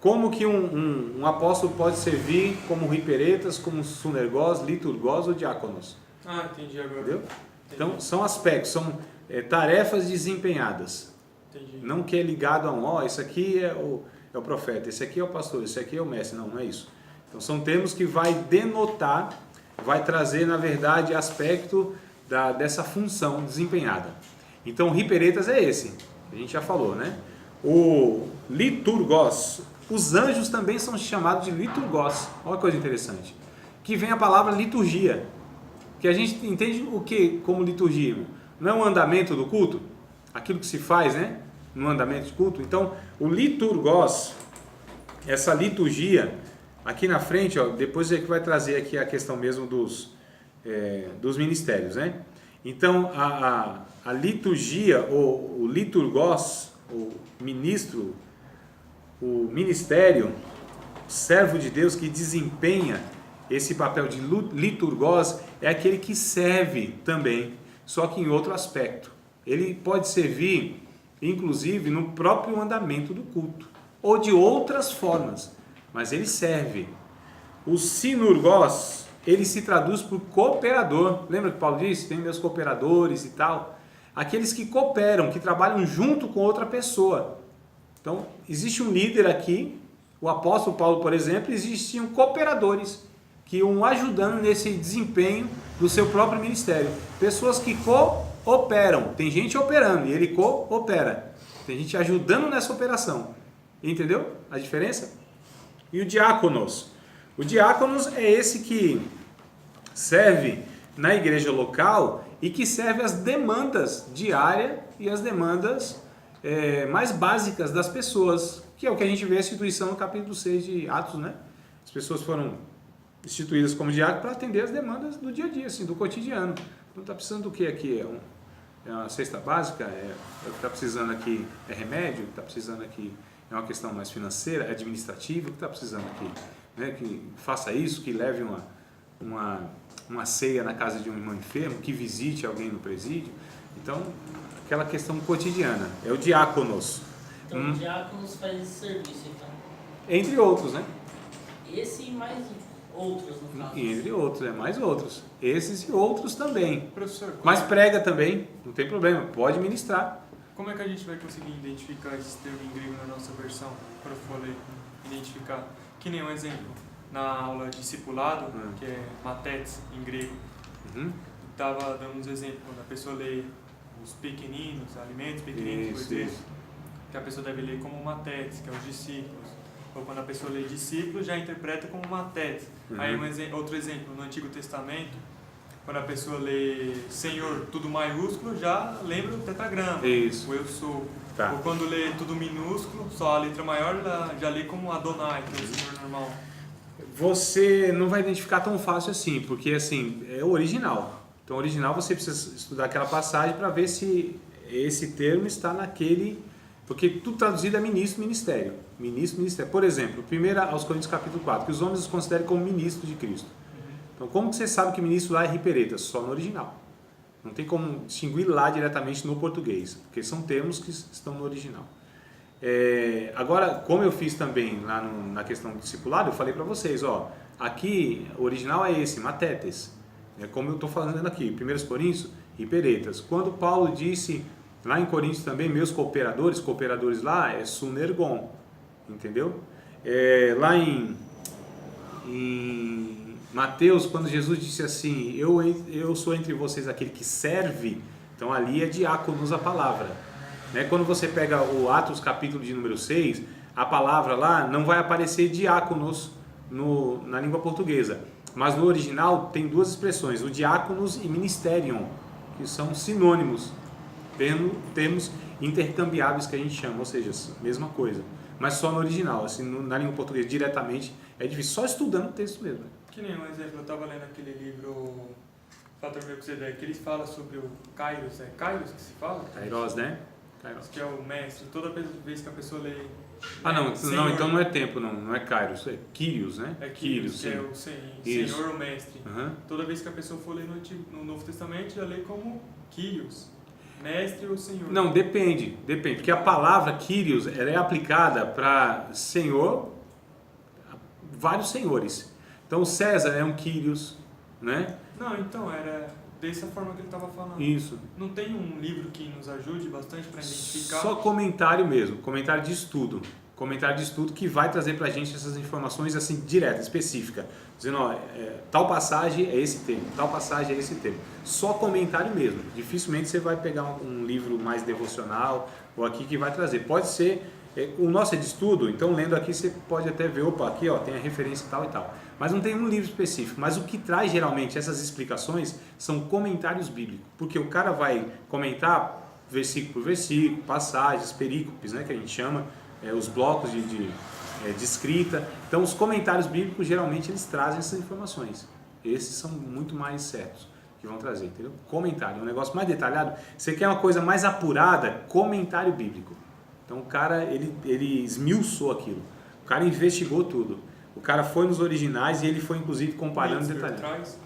Como que um apóstolo pode servir como hiperetas, como sunergós, liturgós ou diáconos? Ah, entendi agora. Entendeu? Entendi. Então, são aspectos, são tarefas desempenhadas. Entendi. Não que é ligado a esse aqui é o profeta, esse aqui é o pastor, esse aqui é o mestre. Não, não é isso. Então, são termos que vai denotar, vai trazer, na verdade, aspecto dessa função desempenhada. Então, o hiperetas é esse, a gente já falou, né? O liturgos, os anjos também são chamados de liturgos. Olha que coisa interessante. Que vem a palavra liturgia, que a gente entende o que como liturgia? Não é um andamento do culto? Aquilo que se faz, né? No andamento de culto. Então, o liturgos, essa liturgia, aqui na frente, ó, depois é que vai trazer aqui a questão mesmo dos ministérios, né? Então, a liturgia, o liturgos, o ministro, o ministério, o servo de Deus que desempenha esse papel de liturgos, é aquele que serve também, só que em outro aspecto. Ele pode servir, inclusive, no próprio andamento do culto, ou de outras formas, mas ele serve. O sinurgos, ele se traduz por cooperador. Lembra que Paulo disse? Tem meus cooperadores e tal. Aqueles que cooperam, que trabalham junto com outra pessoa. Então, existe um líder aqui, o apóstolo Paulo, por exemplo, existiam cooperadores que iam ajudando nesse desempenho do seu próprio ministério. Pessoas que cooperam. Tem gente operando e ele coopera. Tem gente ajudando nessa operação. Entendeu a diferença? E o diáconos. O diáconos é esse que serve na igreja local e que serve as demandas diárias e as demandas mais básicas das pessoas, que é o que a gente vê a instituição no capítulo 6 de Atos, né? As pessoas foram instituídas como diácono para atender as demandas do dia a dia, assim, do cotidiano. Não está precisando do que aqui? É uma cesta básica? O que está precisando aqui é remédio? O que está precisando aqui é uma questão mais financeira, administrativa? O que está precisando aqui? Né? Que faça isso, que leve uma ceia na casa de um irmão enfermo, que visite alguém no presídio. Então, aquela questão cotidiana. É o diáconos. Então, o diáconos faz esse serviço, então. Entre outros, né? Esse e mais outros, no caso. Entre outros, mais outros. Esses e outros também. Professor, Mas prega também, não tem problema, pode ministrar. como é que a gente vai conseguir identificar esse termo em grego na nossa versão, quando for ler, identificar? Que nem um exemplo, na aula discipulado, que é matetes em grego, estava dando uns exemplos, quando a pessoa lê os pequeninos, alimentos pequeninos, por exemplo, que a pessoa deve ler como matetes, que é os discípulos. Ou quando a pessoa lê discípulos, já interpreta como matetes. Aí outro exemplo, no Antigo Testamento, quando a pessoa lê Senhor, tudo maiúsculo, já lembra o tetragrama, Isso. o eu sou. Tá. Ou quando lê tudo minúsculo, só a letra maior, já lê como Adonai, que é o Senhor normal. Você não vai identificar tão fácil assim, porque assim, é o original. Então, o original você precisa estudar aquela passagem para ver se esse termo está naquele... Porque tudo traduzido é ministro, ministério. Ministro, ministério. Por exemplo, 1 aos Coríntios capítulo 4, que os homens os consideram como ministros de Cristo. Então, como que você sabe que ministro lá é hipereta? Só no original. Não tem como distinguir lá diretamente no português, porque são termos que estão no original. Agora, como eu fiz também lá na questão do discipulado, eu falei para vocês, ó, aqui o original é esse, matetes. Como eu estou falando aqui, 1 Coríntios, hiperetas. Quando Paulo disse, lá em Coríntios também, meus cooperadores lá é sunergon, entendeu? Lá em Mateus, quando Jesus disse assim, eu sou entre vocês aquele que serve, então ali é diáconos a palavra. Quando você pega o Atos capítulo de número 6, a palavra lá não vai aparecer diáconos na língua portuguesa, mas no original tem duas expressões, o diáconos e ministerium, que são sinônimos, termos intercambiáveis que a gente chama, ou seja, mesma coisa, mas só no original, assim, na língua portuguesa diretamente é difícil, só estudando o texto mesmo. Que nem um exemplo, eu estava lendo aquele livro Fator Melquisedeque, que eles falam sobre o Kairos, é Kairos que se fala? Kairos, né? Kairos. Que é o mestre, toda vez que a pessoa lê... Não, então não é tempo, não é Kairos, é Kyrios, né? É Kyrios, que é o Senhor, o mestre. Toda vez que a pessoa for ler no Novo Testamento, já lê como Kyrios, mestre ou Senhor. Não, depende, porque a palavra Kyrios, ela é aplicada para Senhor, vários senhores. Então César é um Kyrios, né? Não, então era dessa forma que ele estava falando. Isso. Não tem um livro que nos ajude bastante para identificar? Só comentário mesmo, comentário de estudo. comentário de estudo que vai trazer para a gente essas informações assim diretas, específicas, dizendo, ó, tal passagem é esse termo, tal passagem é esse termo. Só comentário mesmo. Dificilmente você vai pegar um livro mais devocional ou aqui que vai trazer. Pode ser, o nosso é de estudo, então lendo aqui você pode até ver, opa, aqui ó, tem a referência tal e tal. Mas não tem um livro específico. Mas o que traz geralmente essas explicações são comentários bíblicos, porque o cara vai comentar versículo por versículo, passagens, perícopes, né, que a gente chama, os blocos de escrita. Então os comentários bíblicos geralmente eles trazem essas informações. Esses são muito mais certos que vão trazer, entendeu? Comentário, um negócio mais detalhado. Você quer uma coisa mais apurada? Comentário bíblico. Então o cara ele esmiuçou aquilo. O cara investigou tudo. O cara foi nos originais e ele foi inclusive comparando detalhes.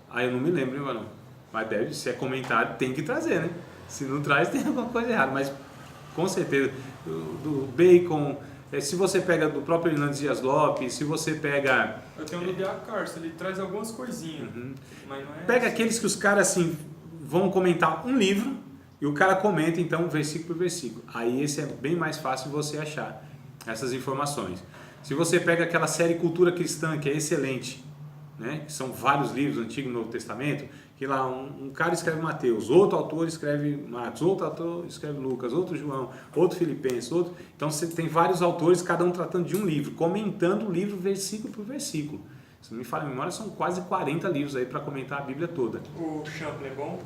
Ah, eu não me lembro, mano. Mas deve, se é comentário, tem que trazer, né? Se não traz, tem alguma coisa errada. Mas com certeza, do Bacon, se você pega do próprio Hernandes Dias Lopes, se você pega... Eu tenho um do D.A. Carson, ele traz algumas coisinhas, mas não é... Pega aqueles que os caras assim, vão comentar um livro e o cara comenta então versículo por versículo. Aí esse é bem mais fácil você achar essas informações. Se você pega aquela série Cultura Cristã, que é excelente, né? Que são vários livros, Antigo e Novo Testamento, que lá um cara escreve Mateus, outro autor escreve Marcos, outro autor escreve Lucas, outro João, outro Filipenses, outro... Então você tem vários autores, cada um tratando de um livro, comentando o livro versículo por versículo. Se não me falha a memória, são quase 40 livros aí para comentar a Bíblia toda. O Champlin é bom?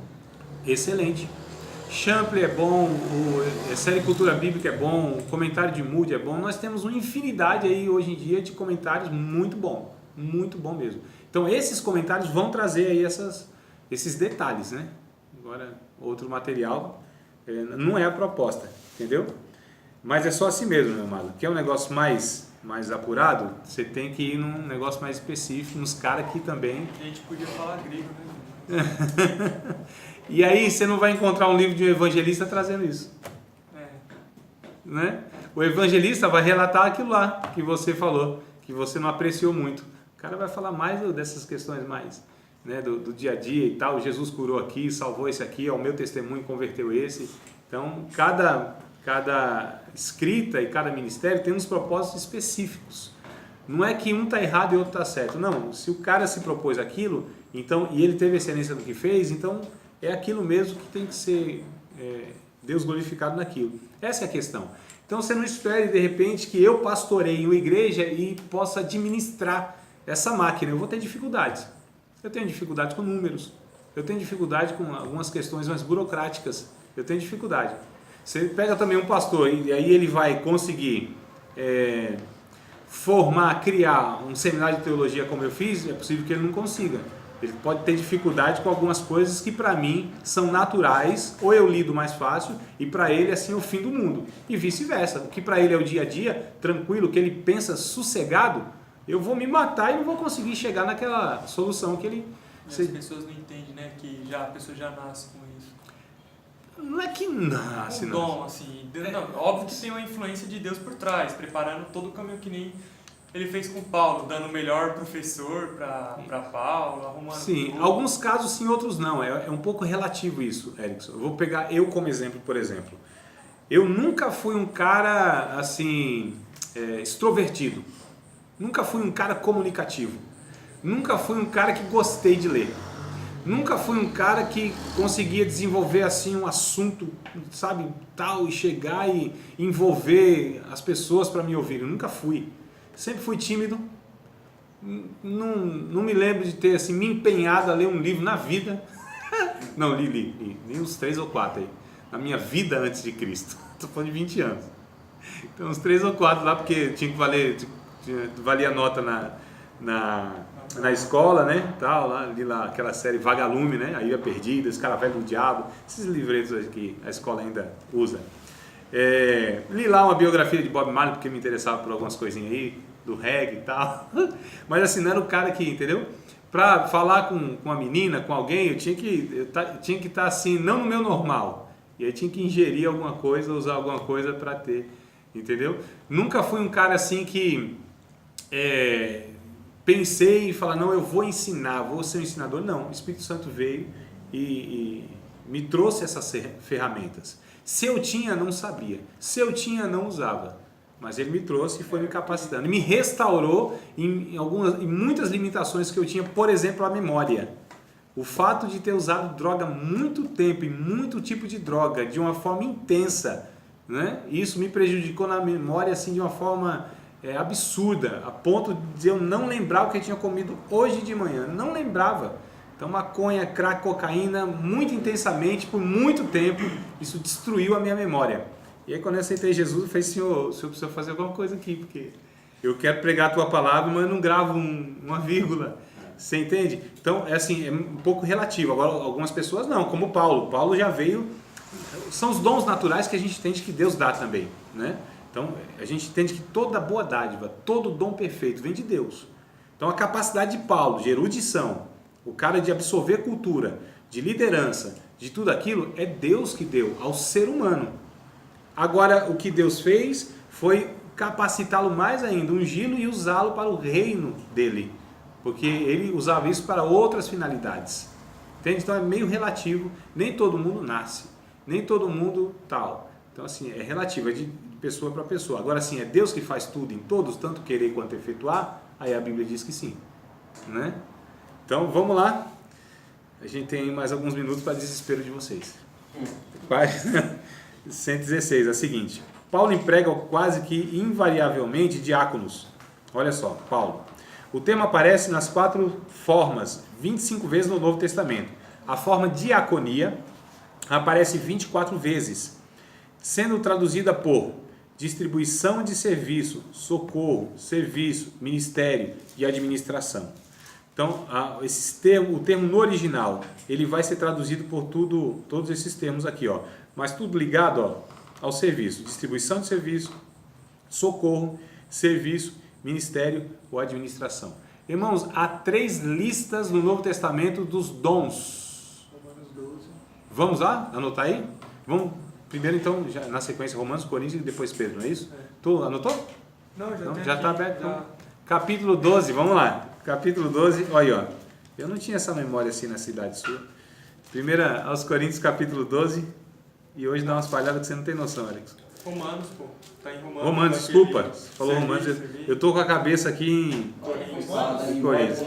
Excelente. Champlin é bom, a série Cultura Bíblica é bom, o comentário de Moody é bom. Nós temos uma infinidade aí hoje em dia de comentários muito bom mesmo. Então esses comentários vão trazer aí esses detalhes, né? Agora, outro material não é a proposta, entendeu? Mas é só assim mesmo, meu amado. Quer um negócio mais apurado? Você tem que ir num negócio mais específico, nos caras que também... A gente podia falar grego, né? E aí você não vai encontrar um livro de um evangelista trazendo isso. Né? O evangelista vai relatar aquilo lá que você falou, que você não apreciou muito. O cara vai falar mais dessas questões mais, né, do dia a dia e tal. Jesus curou aqui, salvou esse aqui, o meu testemunho converteu esse. Então, cada escrita e cada ministério tem uns propósitos específicos. Não é que um está errado e outro está certo. Não, se o cara se propôs aquilo, então, e ele teve excelência no que fez, então é aquilo mesmo que tem que ser Deus glorificado naquilo. Essa é a questão. Então você não espere de repente que eu pastoreie uma igreja e possa administrar essa máquina. Eu vou ter dificuldades. Eu tenho dificuldade com números. Eu tenho dificuldade com algumas questões mais burocráticas. Eu tenho dificuldade. Você pega também um pastor e aí ele vai conseguir criar um seminário de teologia como eu fiz, é possível que ele não consiga. Ele pode ter dificuldade com algumas coisas que para mim são naturais, ou eu lido mais fácil, e para ele assim é o fim do mundo. E vice-versa. O que para ele é o dia a dia, tranquilo, que ele pensa sossegado, eu vou me matar e não vou conseguir chegar naquela solução que ele... As pessoas não entendem, né? Que a pessoa já nasce com isso. Não é que nasce, não. Dom, assim. Não, óbvio que tem uma influência de Deus por trás, preparando todo o caminho que nem... Ele fez com Paulo, dando o melhor professor para Paulo, arrumando... Sim, tudo. Alguns casos sim, outros não. É um pouco relativo isso, Erickson. Eu vou pegar eu como exemplo, por exemplo. Eu nunca fui um cara, assim, extrovertido. Nunca fui um cara comunicativo. Nunca fui um cara que gostei de ler. Nunca fui um cara que conseguia desenvolver, assim, um assunto, sabe, tal, e chegar e envolver as pessoas para me ouvir. Eu nunca fui. Sempre fui tímido, não me lembro de ter assim, me empenhado a ler um livro na vida. Não, li uns 3 ou 4 aí, na minha vida antes de Cristo. Estou falando de 20 anos. Então uns 3 ou 4 lá, porque tinha que valia a nota na escola, né? Tal, li lá aquela série Vagalume, né? A Ilha Perdida, Escaravelho do Diabo, esses livretos que a escola ainda usa. Li lá uma biografia de Bob Marley porque me interessava por algumas coisinhas aí, do reggae e tal, mas assim, não era o cara que, entendeu? Pra falar com uma menina, com alguém, eu tinha que estar assim, não no meu normal, e aí tinha que ingerir alguma coisa, usar alguma coisa para ter, entendeu? Nunca fui um cara assim que pensei em falar, não, eu vou ensinar, vou ser um ensinador. Não, o Espírito Santo veio e me trouxe essas ferramentas. Se eu tinha, não sabia. Se eu tinha, não usava. mas Ele me trouxe e foi me capacitando. Me restaurou em muitas limitações que eu tinha, por exemplo, a memória. O fato de ter usado droga muito tempo e muito tipo de droga, de uma forma intensa, né? Isso me prejudicou na memória assim, de uma forma absurda, a ponto de eu não lembrar o que eu tinha comido hoje de manhã. Não lembrava. Então maconha, crack, cocaína, muito intensamente, por muito tempo, isso destruiu a minha memória. E aí quando eu aceitei Jesus, eu falei, Senhor, o Senhor precisa fazer alguma coisa aqui, porque eu quero pregar a Tua palavra, mas eu não gravo uma vírgula. Você entende? Então é assim, é um pouco relativo. Agora algumas pessoas não, como Paulo. Paulo já veio, são os dons naturais que a gente entende que Deus dá também, né? Então a gente entende que toda boa dádiva, todo dom perfeito vem de Deus. Então a capacidade de Paulo, de erudição, o cara de absorver cultura, de liderança, de tudo aquilo, é Deus que deu ao ser humano. Agora, o que Deus fez foi capacitá-lo mais ainda, ungí-lo e usá-lo para o reino dele. Porque ele usava isso para outras finalidades. Entende? Então é meio relativo, nem todo mundo nasce, nem todo mundo tal. Então assim, é relativo, é de pessoa para pessoa. Agora assim, é Deus que faz tudo em todos, tanto querer quanto efetuar? Aí a Bíblia diz que sim, né? Então, vamos lá. A gente tem mais alguns minutos para desespero de vocês. Página 116, é a seguinte. Paulo emprega quase que invariavelmente diáconos. Olha só, Paulo. O termo aparece nas 4 formas, 25 vezes no Novo Testamento. A forma diaconia aparece 24 vezes, sendo traduzida por distribuição de serviço, socorro, serviço, ministério e administração. Então, o termo no original, ele vai ser traduzido por todos esses termos aqui, ó. Mas tudo ligado ao serviço, distribuição de serviço, socorro, serviço, ministério ou administração. Irmãos, há 3 listas no Novo Testamento dos dons. Vamos lá? Anotar aí? Vamos primeiro então, já, na sequência, Romanos, Coríntios e depois Pedro, não é isso? Tu anotou? Não, já está aberto? Já. Capítulo 12, vamos lá. Capítulo 12, olha aí, ó. Eu não tinha essa memória assim na cidade sua. Primeira aos Coríntios, capítulo 12. E hoje dá umas falhadas que você não tem noção, Alex. Romanos, pô. Tá em Romanos. Romanos, desculpa. Falou Romanos. Eu tô com a cabeça aqui em Coríntios.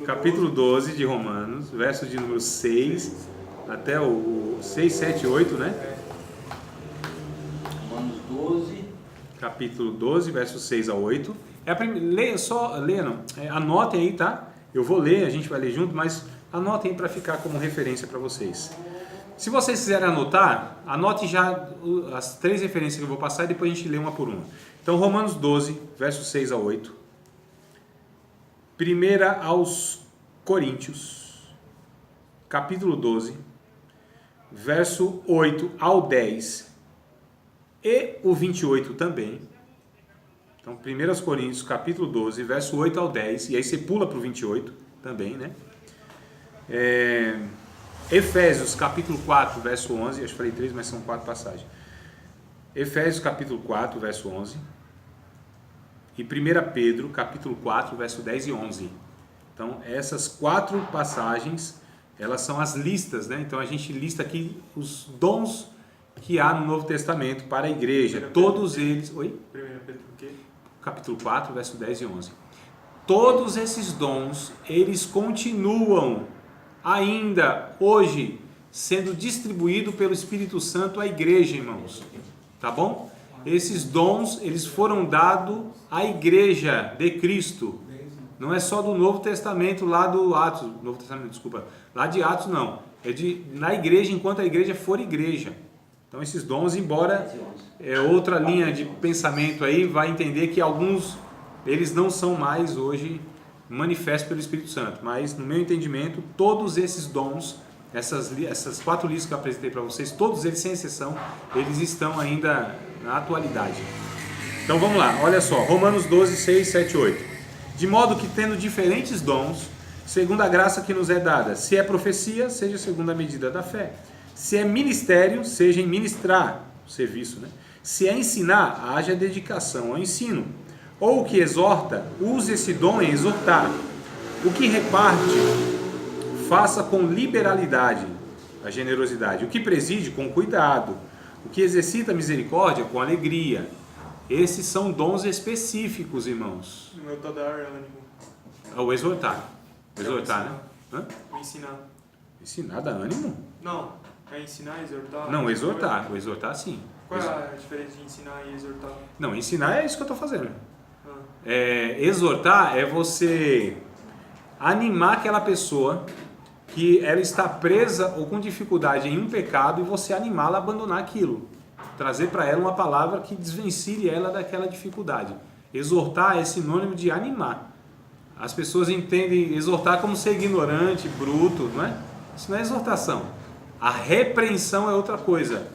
Capítulo 12 de Romanos, verso de número 6 até o 6, 7, 8, né? Romanos 12. Capítulo 12, verso 6 a 8. Anotem aí, tá? Eu vou ler, a gente vai ler junto, mas anotem aí para ficar como referência para vocês. Se vocês quiserem anotar, anote já as 3 referências que eu vou passar e depois a gente lê uma por uma. Então, Romanos 12, versos 6 a 8. 1 aos Coríntios, capítulo 12, verso 8 ao 10 e o 28 também. Então, 1 aos Coríntios, capítulo 12, verso 8 ao 10, e aí você pula para o 28 também, né? Efésios, capítulo 4, verso 11, eu falei 3, mas são 4 passagens. Efésios, capítulo 4, verso 11, e 1 Pedro, capítulo 4, verso 10 e 11. Então, essas 4 passagens, elas são as listas, né? Então, a gente lista aqui os dons que há no Novo Testamento para a igreja. Todos eles... Oi? 1 Pedro o quê? Capítulo 4, verso 10 e 11. Todos esses dons, eles continuam ainda hoje sendo distribuídos pelo Espírito Santo à igreja, irmãos. Tá bom? Esses dons, eles foram dados à igreja de Cristo. Não é só do Novo Testamento, lá do Atos, Novo Testamento, desculpa, lá de Atos não. É na igreja, enquanto a igreja for igreja. Então esses dons, embora outra linha de pensamento aí vai entender que alguns, eles não são mais hoje manifestos pelo Espírito Santo, mas no meu entendimento, todos esses dons, essas 4 listas que eu apresentei para vocês, todos eles sem exceção, eles estão ainda na atualidade. Então vamos lá, olha só, Romanos 12, 6, 7, 8. De modo que tendo diferentes dons, segundo a graça que nos é dada, se é profecia, seja segundo a medida da fé. Se é ministério, seja em ministrar, serviço, né? Se é ensinar, haja dedicação ao ensino. Ou o que exorta, use esse dom em exortar. O que reparte, faça com liberalidade, a generosidade. O que preside, com cuidado. O que exercita a misericórdia, com alegria. Esses são dons específicos, irmãos. No meu tá dar ânimo. O exortar. Exortar, né? Hã? O ensinar. Ensinar dá ânimo? Não, é ensinar, exortar? Não, exortar. O exortar, sim. Qual é a diferença de ensinar e exortar? Não, ensinar é isso que eu estou fazendo. Ah. Exortar é você animar aquela pessoa que ela está presa ou com dificuldade em um pecado e você animá-la a abandonar aquilo. Trazer para ela uma palavra que desvencilhe ela daquela dificuldade. Exortar é sinônimo de animar. As pessoas entendem exortar como ser ignorante, bruto, não é? Isso não é exortação. A repreensão é outra coisa.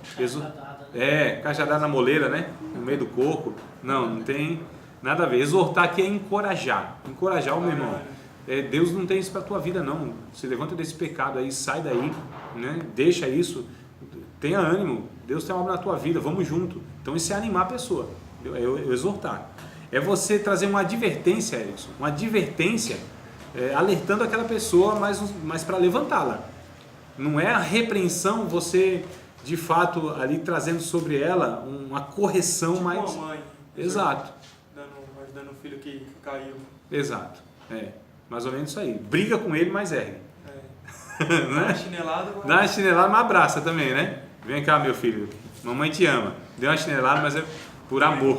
Cajadada na moleira, né? No meio do coco. Não tem nada a ver. Exortar aqui é encorajar. Encorajar o meu irmão. Deus não tem isso para a tua vida, não. Se levanta desse pecado aí, sai daí, né? Deixa isso. Tenha ânimo. Deus tem uma obra na tua vida, vamos junto. Então isso é animar a pessoa. Exortar. É você trazer uma advertência, Erickson. Uma advertência alertando aquela pessoa, mas para levantá-la. Não é a repreensão, você de fato ali trazendo sobre ela uma correção tipo mais... uma mãe. Exato. Ajudando o filho que caiu. Exato. Mais ou menos isso aí. Briga com ele, mas ergue. Dá uma chinelada. Dá uma chinelada, mas abraça também, né? Vem cá, meu filho. Mamãe te ama. Deu uma chinelada, mas é por amor.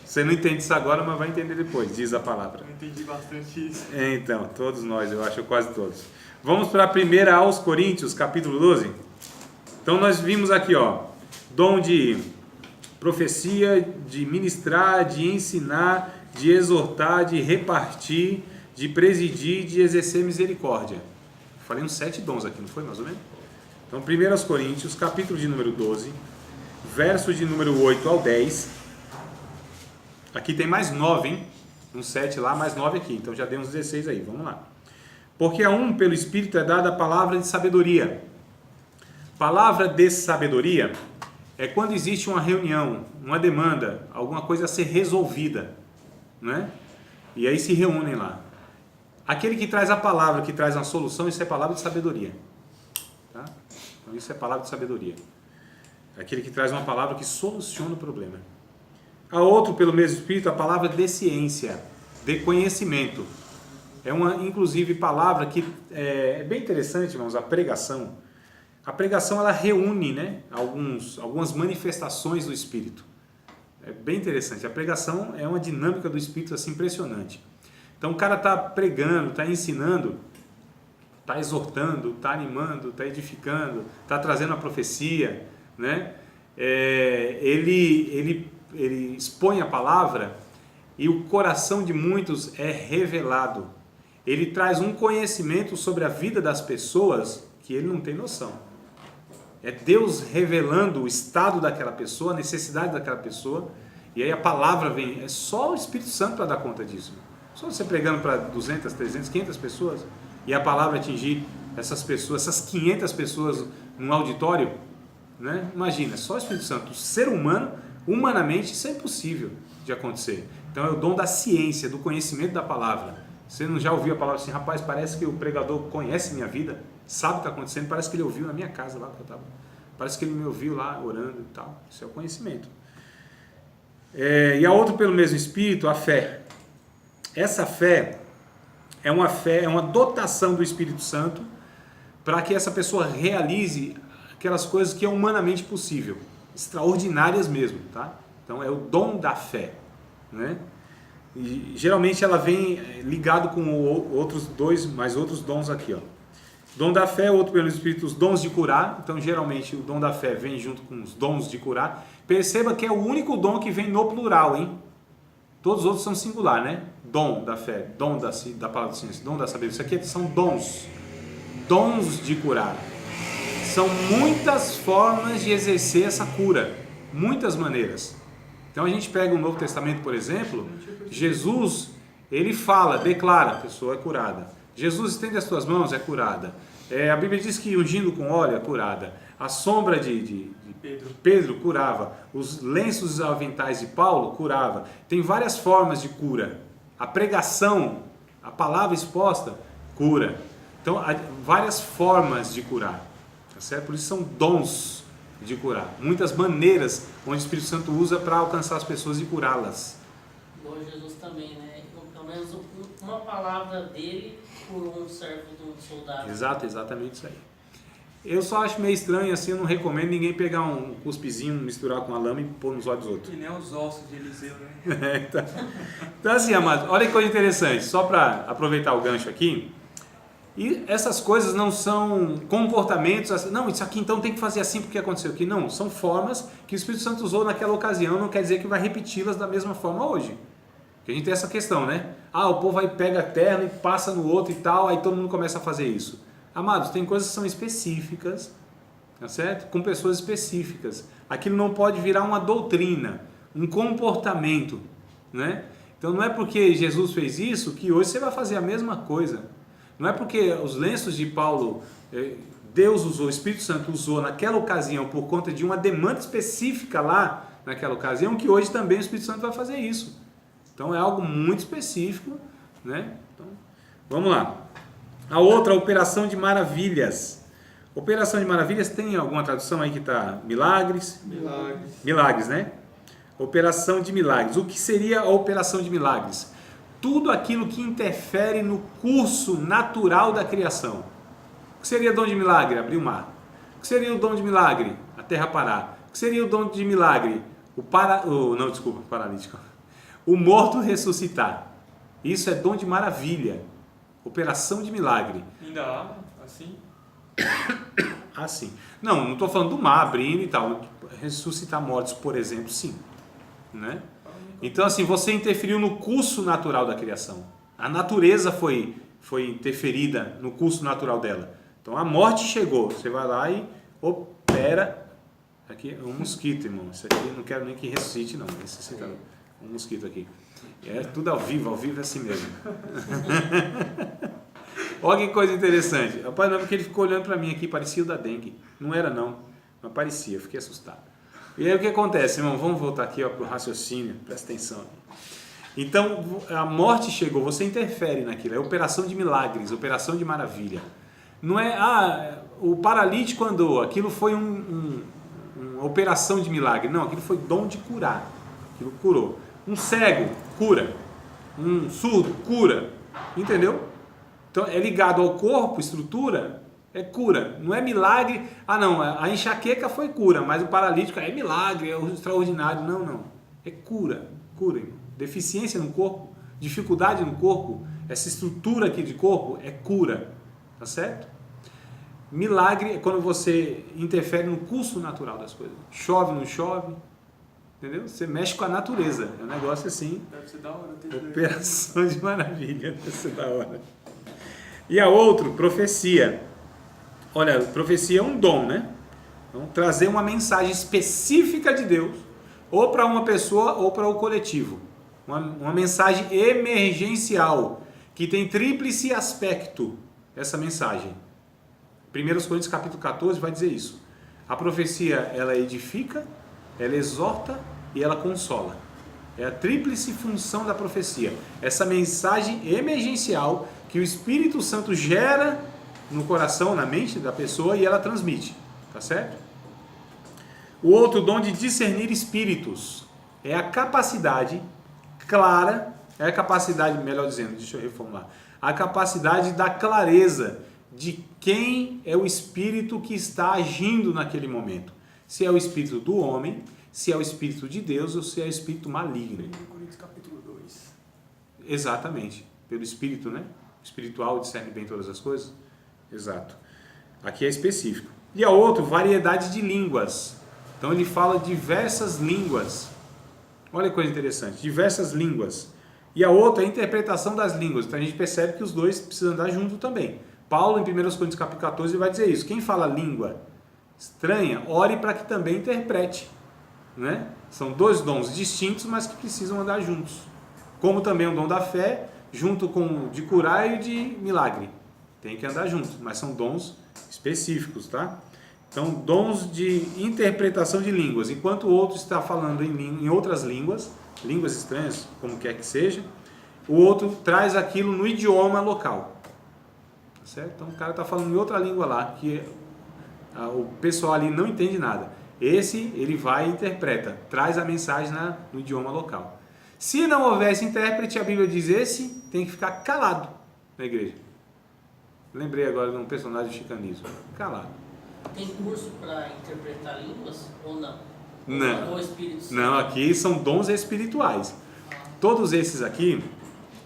Você não entende isso agora, mas vai entender depois, diz a palavra. Eu entendi bastante isso. Então, todos nós, eu acho, quase todos. Vamos para a primeira aos Coríntios, capítulo 12. Então nós vimos aqui, ó, dom de profecia, de ministrar, de ensinar, de exortar, de repartir, de presidir, de exercer misericórdia. Falei uns 7 dons aqui, não foi mais ou menos? Então, 1 Coríntios, capítulo de número 12, verso de número 8 ao 10. Aqui tem mais 9, hein? Um 7 lá, mais 9 aqui. Então já deu uns 16 aí, vamos lá. Porque a um, pelo Espírito, é dada a palavra de sabedoria. Palavra de sabedoria é quando existe uma reunião, uma demanda, alguma coisa a ser resolvida, né? E aí se reúnem lá. Aquele que traz a palavra, que traz a solução, isso é palavra de sabedoria. Tá? Então isso é palavra de sabedoria. Aquele que traz uma palavra que soluciona o problema. A outro, pelo mesmo Espírito, a palavra de ciência, de conhecimento. É uma, inclusive, palavra que é bem interessante, irmãos, a pregação. A pregação, ela reúne, né, algumas manifestações do Espírito. É bem interessante. A pregação é uma dinâmica do Espírito assim, impressionante. Então o cara está pregando, está ensinando, está exortando, está animando, está edificando, está trazendo a profecia, né? Ele expõe a palavra e o coração de muitos é revelado. Ele traz um conhecimento sobre a vida das pessoas que ele não tem noção. É Deus revelando o estado daquela pessoa, a necessidade daquela pessoa, e aí a palavra vem. É só o Espírito Santo para dar conta disso. Só você pregando para 200, 300, 500 pessoas e a palavra atingir essas pessoas, essas 500 pessoas num auditório, né? Imagina, só o Espírito Santo. O ser humano, humanamente, isso é impossível de acontecer. Então é o dom da ciência, do conhecimento da palavra. Você não já ouviu a palavra assim, rapaz, parece que o pregador conhece minha vida, sabe o que está acontecendo, parece que ele ouviu na minha casa lá que eu estava. Parece que ele me ouviu lá orando e tal. Isso é o conhecimento. E a outra, pelo mesmo Espírito, a fé. Essa fé é uma dotação do Espírito Santo para que essa pessoa realize aquelas coisas que é humanamente possível, extraordinárias mesmo, tá? Então é o dom da fé, né? E geralmente ela vem ligado com outros dons aqui, ó. Dom da fé, outro pelo Espírito, os dons de curar. Então geralmente o dom da fé vem junto com os dons de curar. Perceba que é o único dom que vem no plural, hein? Todos os outros são singular, né? Dom da fé, dom da palavra de ciência, dom da sabedoria. Isso aqui são dons. Dons de curar. São muitas formas de exercer essa cura. Muitas maneiras. Então a gente pega o Novo Testamento, por exemplo. Jesus, ele fala, declara, a pessoa é curada. Jesus estende as tuas mãos, é curada. A Bíblia diz que ungindo com óleo é curada. A sombra de Pedro curava. Os lenços e aventais de Paulo curava. Tem várias formas de cura. A pregação, a palavra exposta, cura. Então, há várias formas de curar. Tá certo? Por isso são dons. de curar. Muitas maneiras onde o Espírito Santo usa para alcançar as pessoas e curá-las. Igual Jesus também, né? Pelo menos uma palavra dele curou um servo de um soldado. Exato, exatamente isso aí. Eu só acho meio estranho assim, eu não recomendo ninguém pegar um cuspezinho, misturar com a lama e pôr nos olhos dos outros. Que nem os ossos de Eliseu, né? Então assim, amados, olha que coisa interessante, só para aproveitar o gancho aqui, e essas coisas não são comportamentos, assim, não, isso aqui então tem que fazer assim porque aconteceu aqui, não, são formas que o Espírito Santo usou naquela ocasião, não quer dizer que vai repeti-las da mesma forma hoje. Porque a gente tem essa questão, né? O povo aí pega a terra e passa no outro e tal, aí todo mundo começa a fazer isso. Amados, tem coisas que são específicas, tá certo? Com pessoas específicas. Aquilo não pode virar uma doutrina, um comportamento, né? Então não é porque Jesus fez isso que hoje você vai fazer a mesma coisa. Não é porque os lenços de Paulo, Deus usou, o Espírito Santo usou naquela ocasião por conta de uma demanda específica lá naquela ocasião, que hoje também o Espírito Santo vai fazer isso. Então é algo muito específico, né? Então, vamos lá. A outra, operação de maravilhas. Operação de maravilhas, tem alguma tradução aí que está milagres? Milagres. Milagres, né? Operação de milagres. O que seria a operação de milagres? Tudo aquilo que interfere no curso natural da criação. O que seria dom de milagre? Abrir o mar. O que seria o dom de milagre? A terra parar. O que seria o dom de milagre? Paralítico. O morto ressuscitar. Isso é dom de maravilha. Operação de milagre. Ainda há, assim? Assim. Não estou falando do mar abrindo e tal. Ressuscitar mortos, por exemplo, sim. Né? Então, assim, você interferiu no curso natural da criação. A natureza foi interferida no curso natural dela. Então, a morte chegou. Você vai lá e opera. Aqui é um mosquito, irmão. Isso aqui eu não quero nem que ressuscite, não. Ressuscita um mosquito aqui. É tudo ao vivo é assim mesmo. Olha que coisa interessante. Rapaz, não é porque ele ficou olhando para mim aqui, parecia o da dengue. Não era não, mas parecia, eu fiquei assustado. E aí o que acontece, irmão? Vamos voltar aqui para o raciocínio, presta atenção. Então, a morte chegou, você interfere naquilo, é operação de milagres, operação de maravilha. Não é, o paralítico andou, aquilo foi uma operação de milagre. Não, aquilo foi dom de curar, aquilo curou. Um cego, cura. Um surdo, cura. Entendeu? Então é ligado ao corpo, estrutura, é cura. Não é milagre. Não, a enxaqueca foi cura, mas o paralítico é milagre, é extraordinário. Não. É cura. Cura. Deficiência no corpo, dificuldade no corpo, essa estrutura aqui de corpo é cura. Tá certo? Milagre é quando você interfere no curso natural das coisas. Chove, não chove. Entendeu? Você mexe com a natureza. É um negócio assim. Deve ser da hora. Operação de maravilha. Deve ser da hora. E a outra, profecia. Olha, profecia é um dom, né? Então, trazer uma mensagem específica de Deus, ou para uma pessoa ou para o coletivo. Uma mensagem emergencial, que tem tríplice aspecto, essa mensagem. 1 Coríntios capítulo 14 vai dizer isso. A profecia, ela edifica, ela exorta e ela consola. É a tríplice função da profecia. Essa mensagem emergencial que o Espírito Santo gera no coração, na mente da pessoa e ela transmite. Tá certo? O outro dom de discernir espíritos é a capacidade clara, é a capacidade, melhor dizendo, deixa eu reformular, a capacidade da clareza de quem é o espírito que está agindo naquele momento. Se é o espírito do homem, se é o espírito de Deus ou se é o espírito maligno. 1 Coríntios capítulo 2. Exatamente, pelo espírito, né? O espiritual discerne bem todas as coisas. Exato. Aqui é específico. E a outra, variedade de línguas. Então ele fala diversas línguas. Olha que coisa interessante, diversas línguas. E a outra é a interpretação das línguas. Então a gente percebe que os dois precisam andar junto também. Paulo, em 1 Coríntios capítulo 14, vai dizer isso. Quem fala língua estranha, ore para que também interprete. Né? São dois dons distintos, mas que precisam andar juntos. Como também o dom da fé, junto com o de curar e o de milagre. Tem que andar juntos, mas são dons específicos, tá? Então, dons de interpretação de línguas. Enquanto o outro está falando em outras línguas, línguas estranhas, como quer que seja, o outro traz aquilo no idioma local. Tá certo? Então, o cara está falando em outra língua lá, que o pessoal ali não entende nada. Esse ele vai e interpreta, traz a mensagem no idioma local. Se não houvesse intérprete, a Bíblia diz, esse tem que ficar calado na igreja. Lembrei agora de um personagem do chicanismo. Calado. Tem curso para interpretar línguas ou não? Não. Ou Espírito Santo? Não, aqui são dons espirituais. Todos esses aqui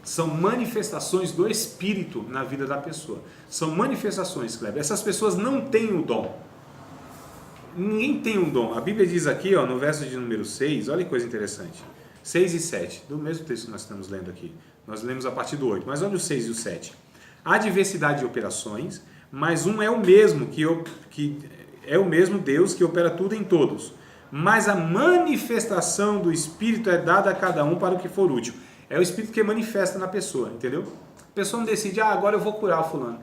são manifestações do Espírito na vida da pessoa. São manifestações, Kleber. Essas pessoas não têm o dom. Ninguém tem um dom. A Bíblia diz aqui, ó, no verso de número 6, olha que coisa interessante. 6 e 7, do mesmo texto que nós estamos lendo aqui. Nós lemos a partir do 8, mas olha o 6 e o 7. Há diversidade de operações, mas um é o mesmo, que é o mesmo Deus que opera tudo em todos. Mas a manifestação do Espírito é dada a cada um para o que for útil. É o Espírito que manifesta na pessoa, entendeu? A pessoa não decide, agora eu vou curar o fulano.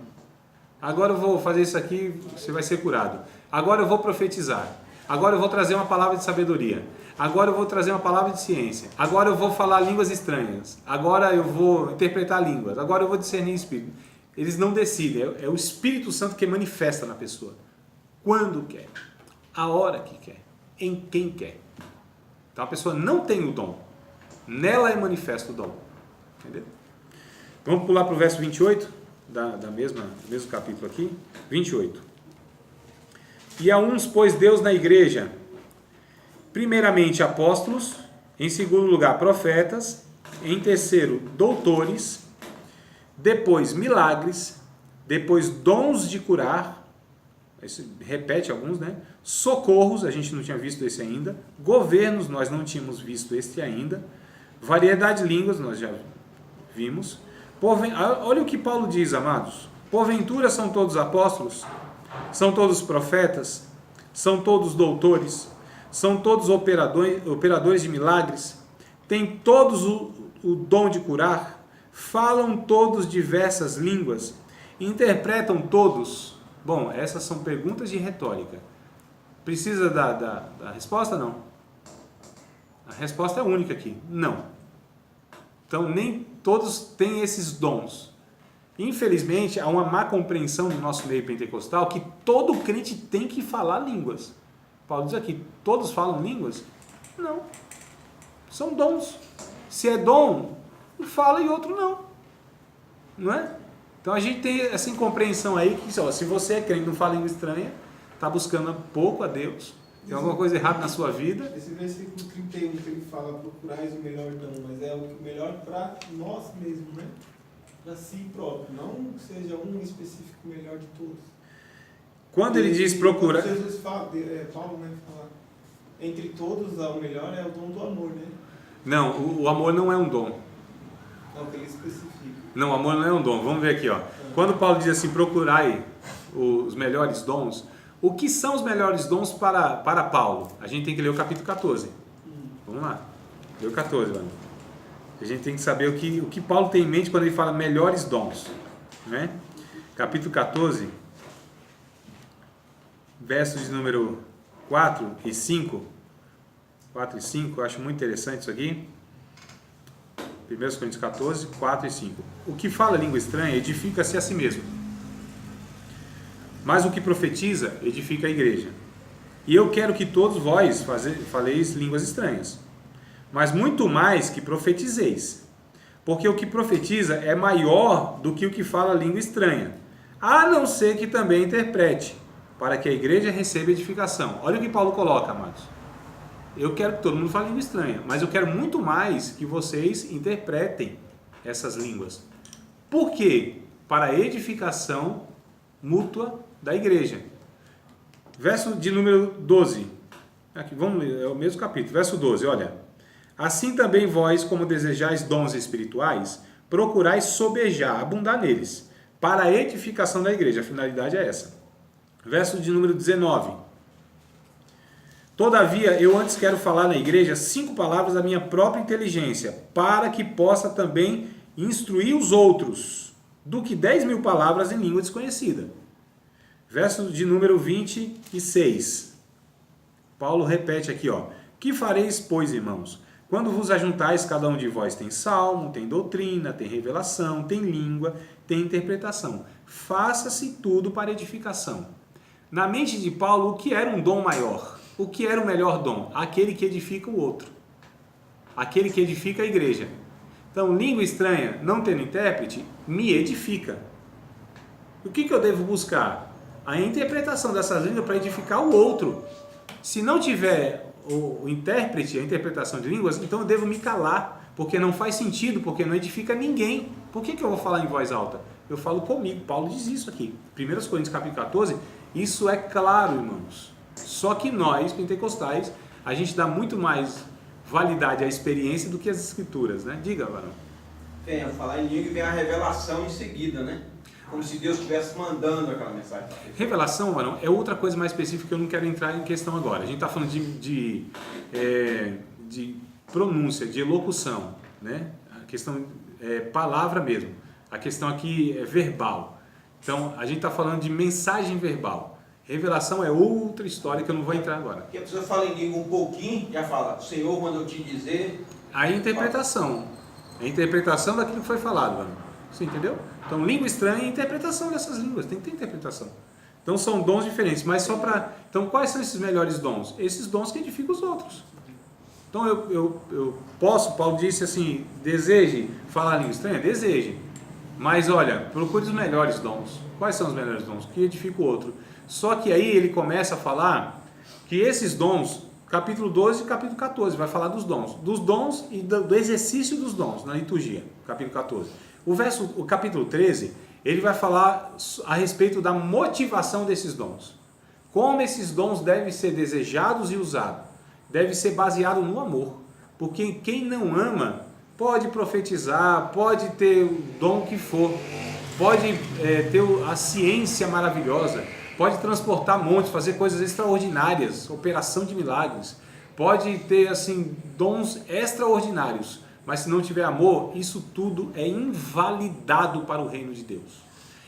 Agora eu vou fazer isso aqui, você vai ser curado. Agora eu vou profetizar. Agora eu vou trazer uma palavra de sabedoria. Agora eu vou trazer uma palavra de ciência. Agora eu vou falar línguas estranhas. Agora eu vou interpretar línguas. Agora eu vou discernir espírito. Eles não decidem, é o Espírito Santo que manifesta na pessoa. Quando quer, a hora que quer, em quem quer. Então a pessoa não tem o dom. Nela é manifesto o dom. Entendeu? Vamos pular para o verso 28, do mesmo capítulo aqui. 28. E a uns pôs Deus na igreja, primeiramente apóstolos, em segundo lugar profetas, em terceiro doutores, depois milagres, depois dons de curar, repete alguns, né? Socorros, a gente não tinha visto esse ainda, governos, nós não tínhamos visto este ainda, variedade de línguas, nós já vimos. Olha o que Paulo diz, amados. Porventura são todos apóstolos? São todos profetas? São todos doutores? São todos operadores de milagres? Têm todos o dom de curar? Falam todos diversas línguas? Interpretam todos? Bom, essas são perguntas de retórica. Precisa da resposta? Não. A resposta é única aqui. Não. Então, nem todos têm esses dons. Infelizmente, há uma má compreensão no nosso meio pentecostal que todo crente tem que falar línguas. Paulo diz aqui, todos falam línguas? Não. São dons. Se é dom, um fala e outro não. Não é? Então a gente tem essa incompreensão aí que se você é crente e não fala língua estranha, está buscando pouco a Deus, tem alguma coisa errada na sua vida. Esse versículo 31 que ele fala, procurais o melhor dom, mas é o melhor para nós mesmos, né? Para si próprio, não seja um específico melhor de todos. Quando ele diz procurar... Jesus fala, Paulo, né, fala, entre todos o melhor é o dom do amor, né? Não, o amor não é um dom. Não, que ele especifica. Não, o amor não é um dom. Vamos ver aqui, ó. Quando Paulo diz assim, procurai os melhores dons, o que são os melhores dons para Paulo? A gente tem que ler o capítulo 14. Vamos lá. Lê o 14, mano. A gente tem que saber o que Paulo tem em mente quando ele fala melhores dons. Né? Capítulo 14, versos de número 4 e 5. 4 e 5, eu acho muito interessante isso aqui. 1 Coríntios 14, 4 e 5. O que fala língua estranha edifica-se a si mesmo. Mas o que profetiza edifica a igreja. E eu quero que todos vós faleis línguas estranhas. Mas muito mais que profetizeis. Porque o que profetiza é maior do que o que fala língua estranha. A não ser que também interprete, para que a igreja receba edificação. Olha o que Paulo coloca, amados. Eu quero que todo mundo fale língua estranha, mas eu quero muito mais que vocês interpretem essas línguas. Por quê? Para a edificação mútua da igreja. Verso de número 12. Aqui, vamos ler, é o mesmo capítulo. Verso 12, olha. Assim também vós, como desejais dons espirituais, procurais sobejar, abundar neles, para a edificação da igreja. A finalidade é essa. Verso de número 19. Todavia, eu antes quero falar na igreja 5 palavras da minha própria inteligência, para que possa também instruir os outros, do que 10.000 palavras em língua desconhecida. Verso de número 26. Paulo repete aqui, ó. Que fareis, pois, irmãos? Quando vos ajuntais, cada um de vós tem salmo, tem doutrina, tem revelação, tem língua, tem interpretação. Faça-se tudo para edificação. Na mente de Paulo, o que era um dom maior? o que era o melhor dom? Aquele que edifica o outro. Aquele que edifica a igreja. Então, língua estranha, não tendo intérprete, me edifica. O que eu devo buscar? A interpretação dessas línguas para edificar o outro. Se não tiver o intérprete, a interpretação de línguas, então eu devo me calar, porque não faz sentido, porque não edifica ninguém. Por que eu vou falar em voz alta? Eu falo comigo. Paulo diz isso aqui. 1 Coríntios capítulo 14, isso é claro, irmãos. Só que nós, pentecostais, a gente dá muito mais validade à experiência do que às escrituras, né? Diga, varão. Vem, falar em língua e vem a revelação em seguida, né? Como se Deus estivesse mandando aquela mensagem. Revelação, varão, é outra coisa mais específica que eu não quero entrar em questão agora. A gente está falando de pronúncia, de elocução, né? A questão é palavra mesmo. A questão aqui é verbal. Então, a gente está falando de mensagem verbal. Revelação é outra história que eu não vou entrar agora. Porque a pessoa fala em língua um pouquinho, já fala, o Senhor mandou te dizer. A interpretação. A interpretação daquilo que foi falado, varão. Você entendeu? Então, língua estranha e interpretação dessas línguas. Tem que ter interpretação. Então, são dons diferentes. Mas só para... Então, quais são esses melhores dons? Esses dons que edificam os outros. Então, eu posso... Paulo disse assim, deseje falar língua estranha? Deseje. Mas, olha, procure os melhores dons. Quais são os melhores dons? Que edifica o outro. Só que aí ele começa a falar que esses dons... Capítulo 12 e capítulo 14 vai falar dos dons. Dos dons e do exercício dos dons na liturgia. Capítulo 14. O capítulo 13, ele vai falar a respeito da motivação desses dons. Como esses dons devem ser desejados e usados. Deve ser baseado no amor. Porque quem não ama pode profetizar, pode ter o dom que for, pode ter a ciência maravilhosa, pode transportar montes, fazer coisas extraordinárias, operação de milagres, pode ter assim dons extraordinários. Mas se não tiver amor, isso tudo é invalidado para o reino de Deus.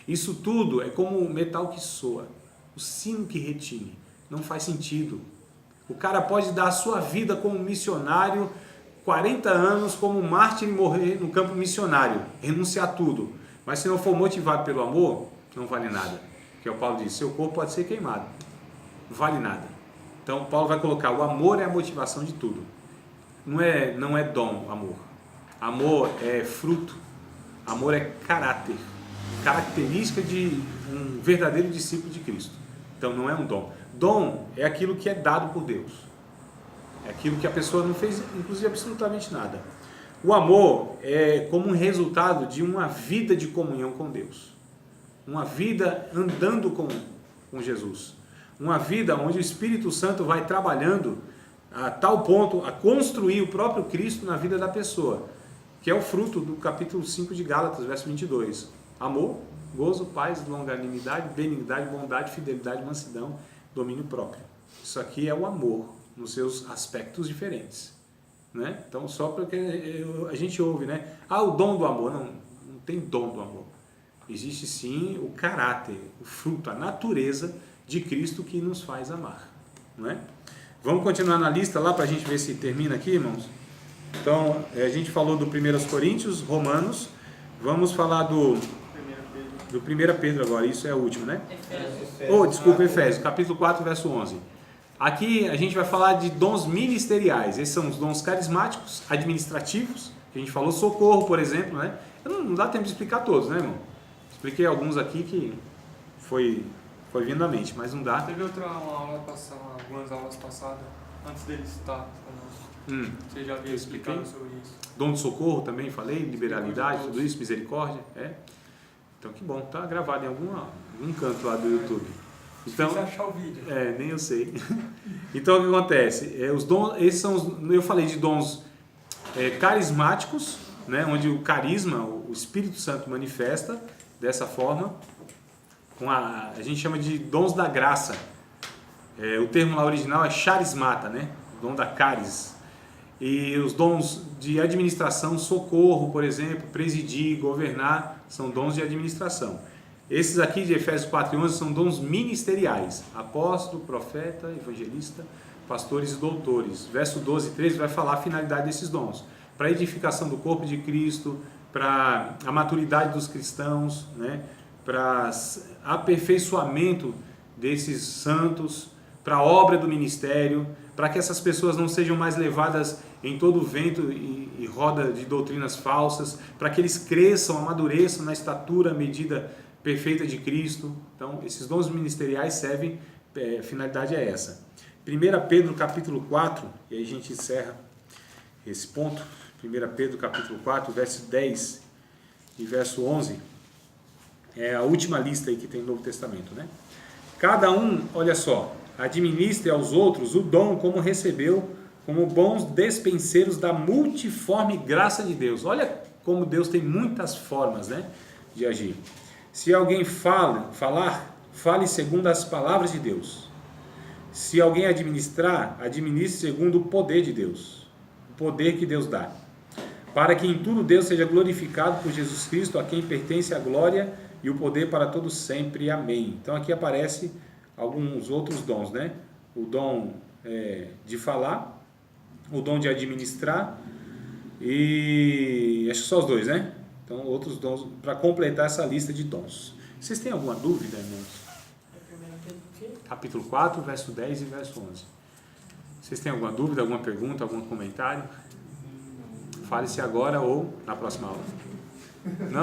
Isso tudo é como o metal que soa, o sino que retine. Não faz sentido. O cara pode dar a sua vida como missionário, 40 anos como mártir e morrer no campo missionário, renunciar a tudo. Mas se não for motivado pelo amor, não vale nada. Que é o Paulo diz, seu corpo pode ser queimado. Não vale nada. Então Paulo vai colocar, o amor é a motivação de tudo. Não é dom, amor. Amor é fruto, amor é caráter, característica de um verdadeiro discípulo de Cristo. Então não é um dom. Dom é aquilo que é dado por Deus. É aquilo que a pessoa não fez, inclusive, absolutamente nada. O amor é como um resultado de uma vida de comunhão com Deus. Uma vida andando com Jesus. Uma vida onde o Espírito Santo vai trabalhando a tal ponto a construir o próprio Cristo na vida da pessoa. Que é o fruto do capítulo 5 de Gálatas, verso 22. Amor, gozo, paz, longanimidade, benignidade, bondade, fidelidade, mansidão, domínio próprio. Isso aqui é o amor, nos seus aspectos diferentes. Né? Então, só porque a gente ouve, né? O dom do amor. Não tem dom do amor. Existe sim o caráter, o fruto, a natureza de Cristo que nos faz amar. Não é? Vamos continuar na lista lá para a gente ver se termina aqui, irmãos? Então, a gente falou do 1 Coríntios, Romanos, vamos falar do 1 Pedro agora, isso é o último, né? Efésios, capítulo 4, verso 11. Aqui a gente vai falar de dons ministeriais, esses são os dons carismáticos, administrativos, que a gente falou, socorro, por exemplo, né? Não dá tempo de explicar todos, né, irmão? Expliquei alguns aqui que foi vindo à mente, mas não dá. Teve algumas aulas passadas, antes dele estar conosco. Você já havia explicado sobre isso. Dom de socorro também falei, liberalidade, tudo isso, misericórdia. Então que bom, tá gravado em algum canto lá do YouTube. Então, difícil achar o vídeo. Nem eu sei. Então o que acontece? Os dons, esses são eu falei de dons carismáticos, né, onde o carisma, o Espírito Santo manifesta dessa forma. A gente chama de dons da graça. O termo lá original é charismata, né? O dom da caris. E os dons de administração, socorro, por exemplo, presidir, governar, são dons de administração. Esses aqui de Efésios 4 e 11 são dons ministeriais. Apóstolo, profeta, evangelista, pastores e doutores. Verso 12 e 13 vai falar a finalidade desses dons. Para a edificação do corpo de Cristo, para a maturidade dos cristãos, né? Para aperfeiçoamento desses santos, para a obra do ministério, para que essas pessoas não sejam mais levadas em todo vento e roda de doutrinas falsas, para que eles cresçam, amadureçam na estatura, medida perfeita de Cristo. Então, esses dons ministeriais servem, a finalidade é essa. 1 Pedro capítulo 4, e aí a gente encerra esse ponto. 1 Pedro capítulo 4, verso 10 e verso 11, é a última lista aí que tem no Novo Testamento, né? Cada um, olha só, administre aos outros o dom como recebeu, como bons despenseiros da multiforme graça de Deus. Olha como Deus tem muitas formas, né, de agir. Se alguém falar, fale segundo as palavras de Deus. Se alguém administrar, administre segundo o poder de Deus, o poder que Deus dá, para que em tudo Deus seja glorificado por Jesus Cristo, a quem pertence a glória e o poder para todos sempre. Amém. Então aqui aparece alguns outros dons, né? O dom de falar, o dom de administrar e acho que só os dois, né? Então outros dons para completar essa lista de dons. Vocês têm alguma dúvida, irmãos? Capítulo 4, verso 10 e verso 11. Vocês têm alguma dúvida, alguma pergunta, algum comentário? Fale-se agora ou na próxima aula. Não?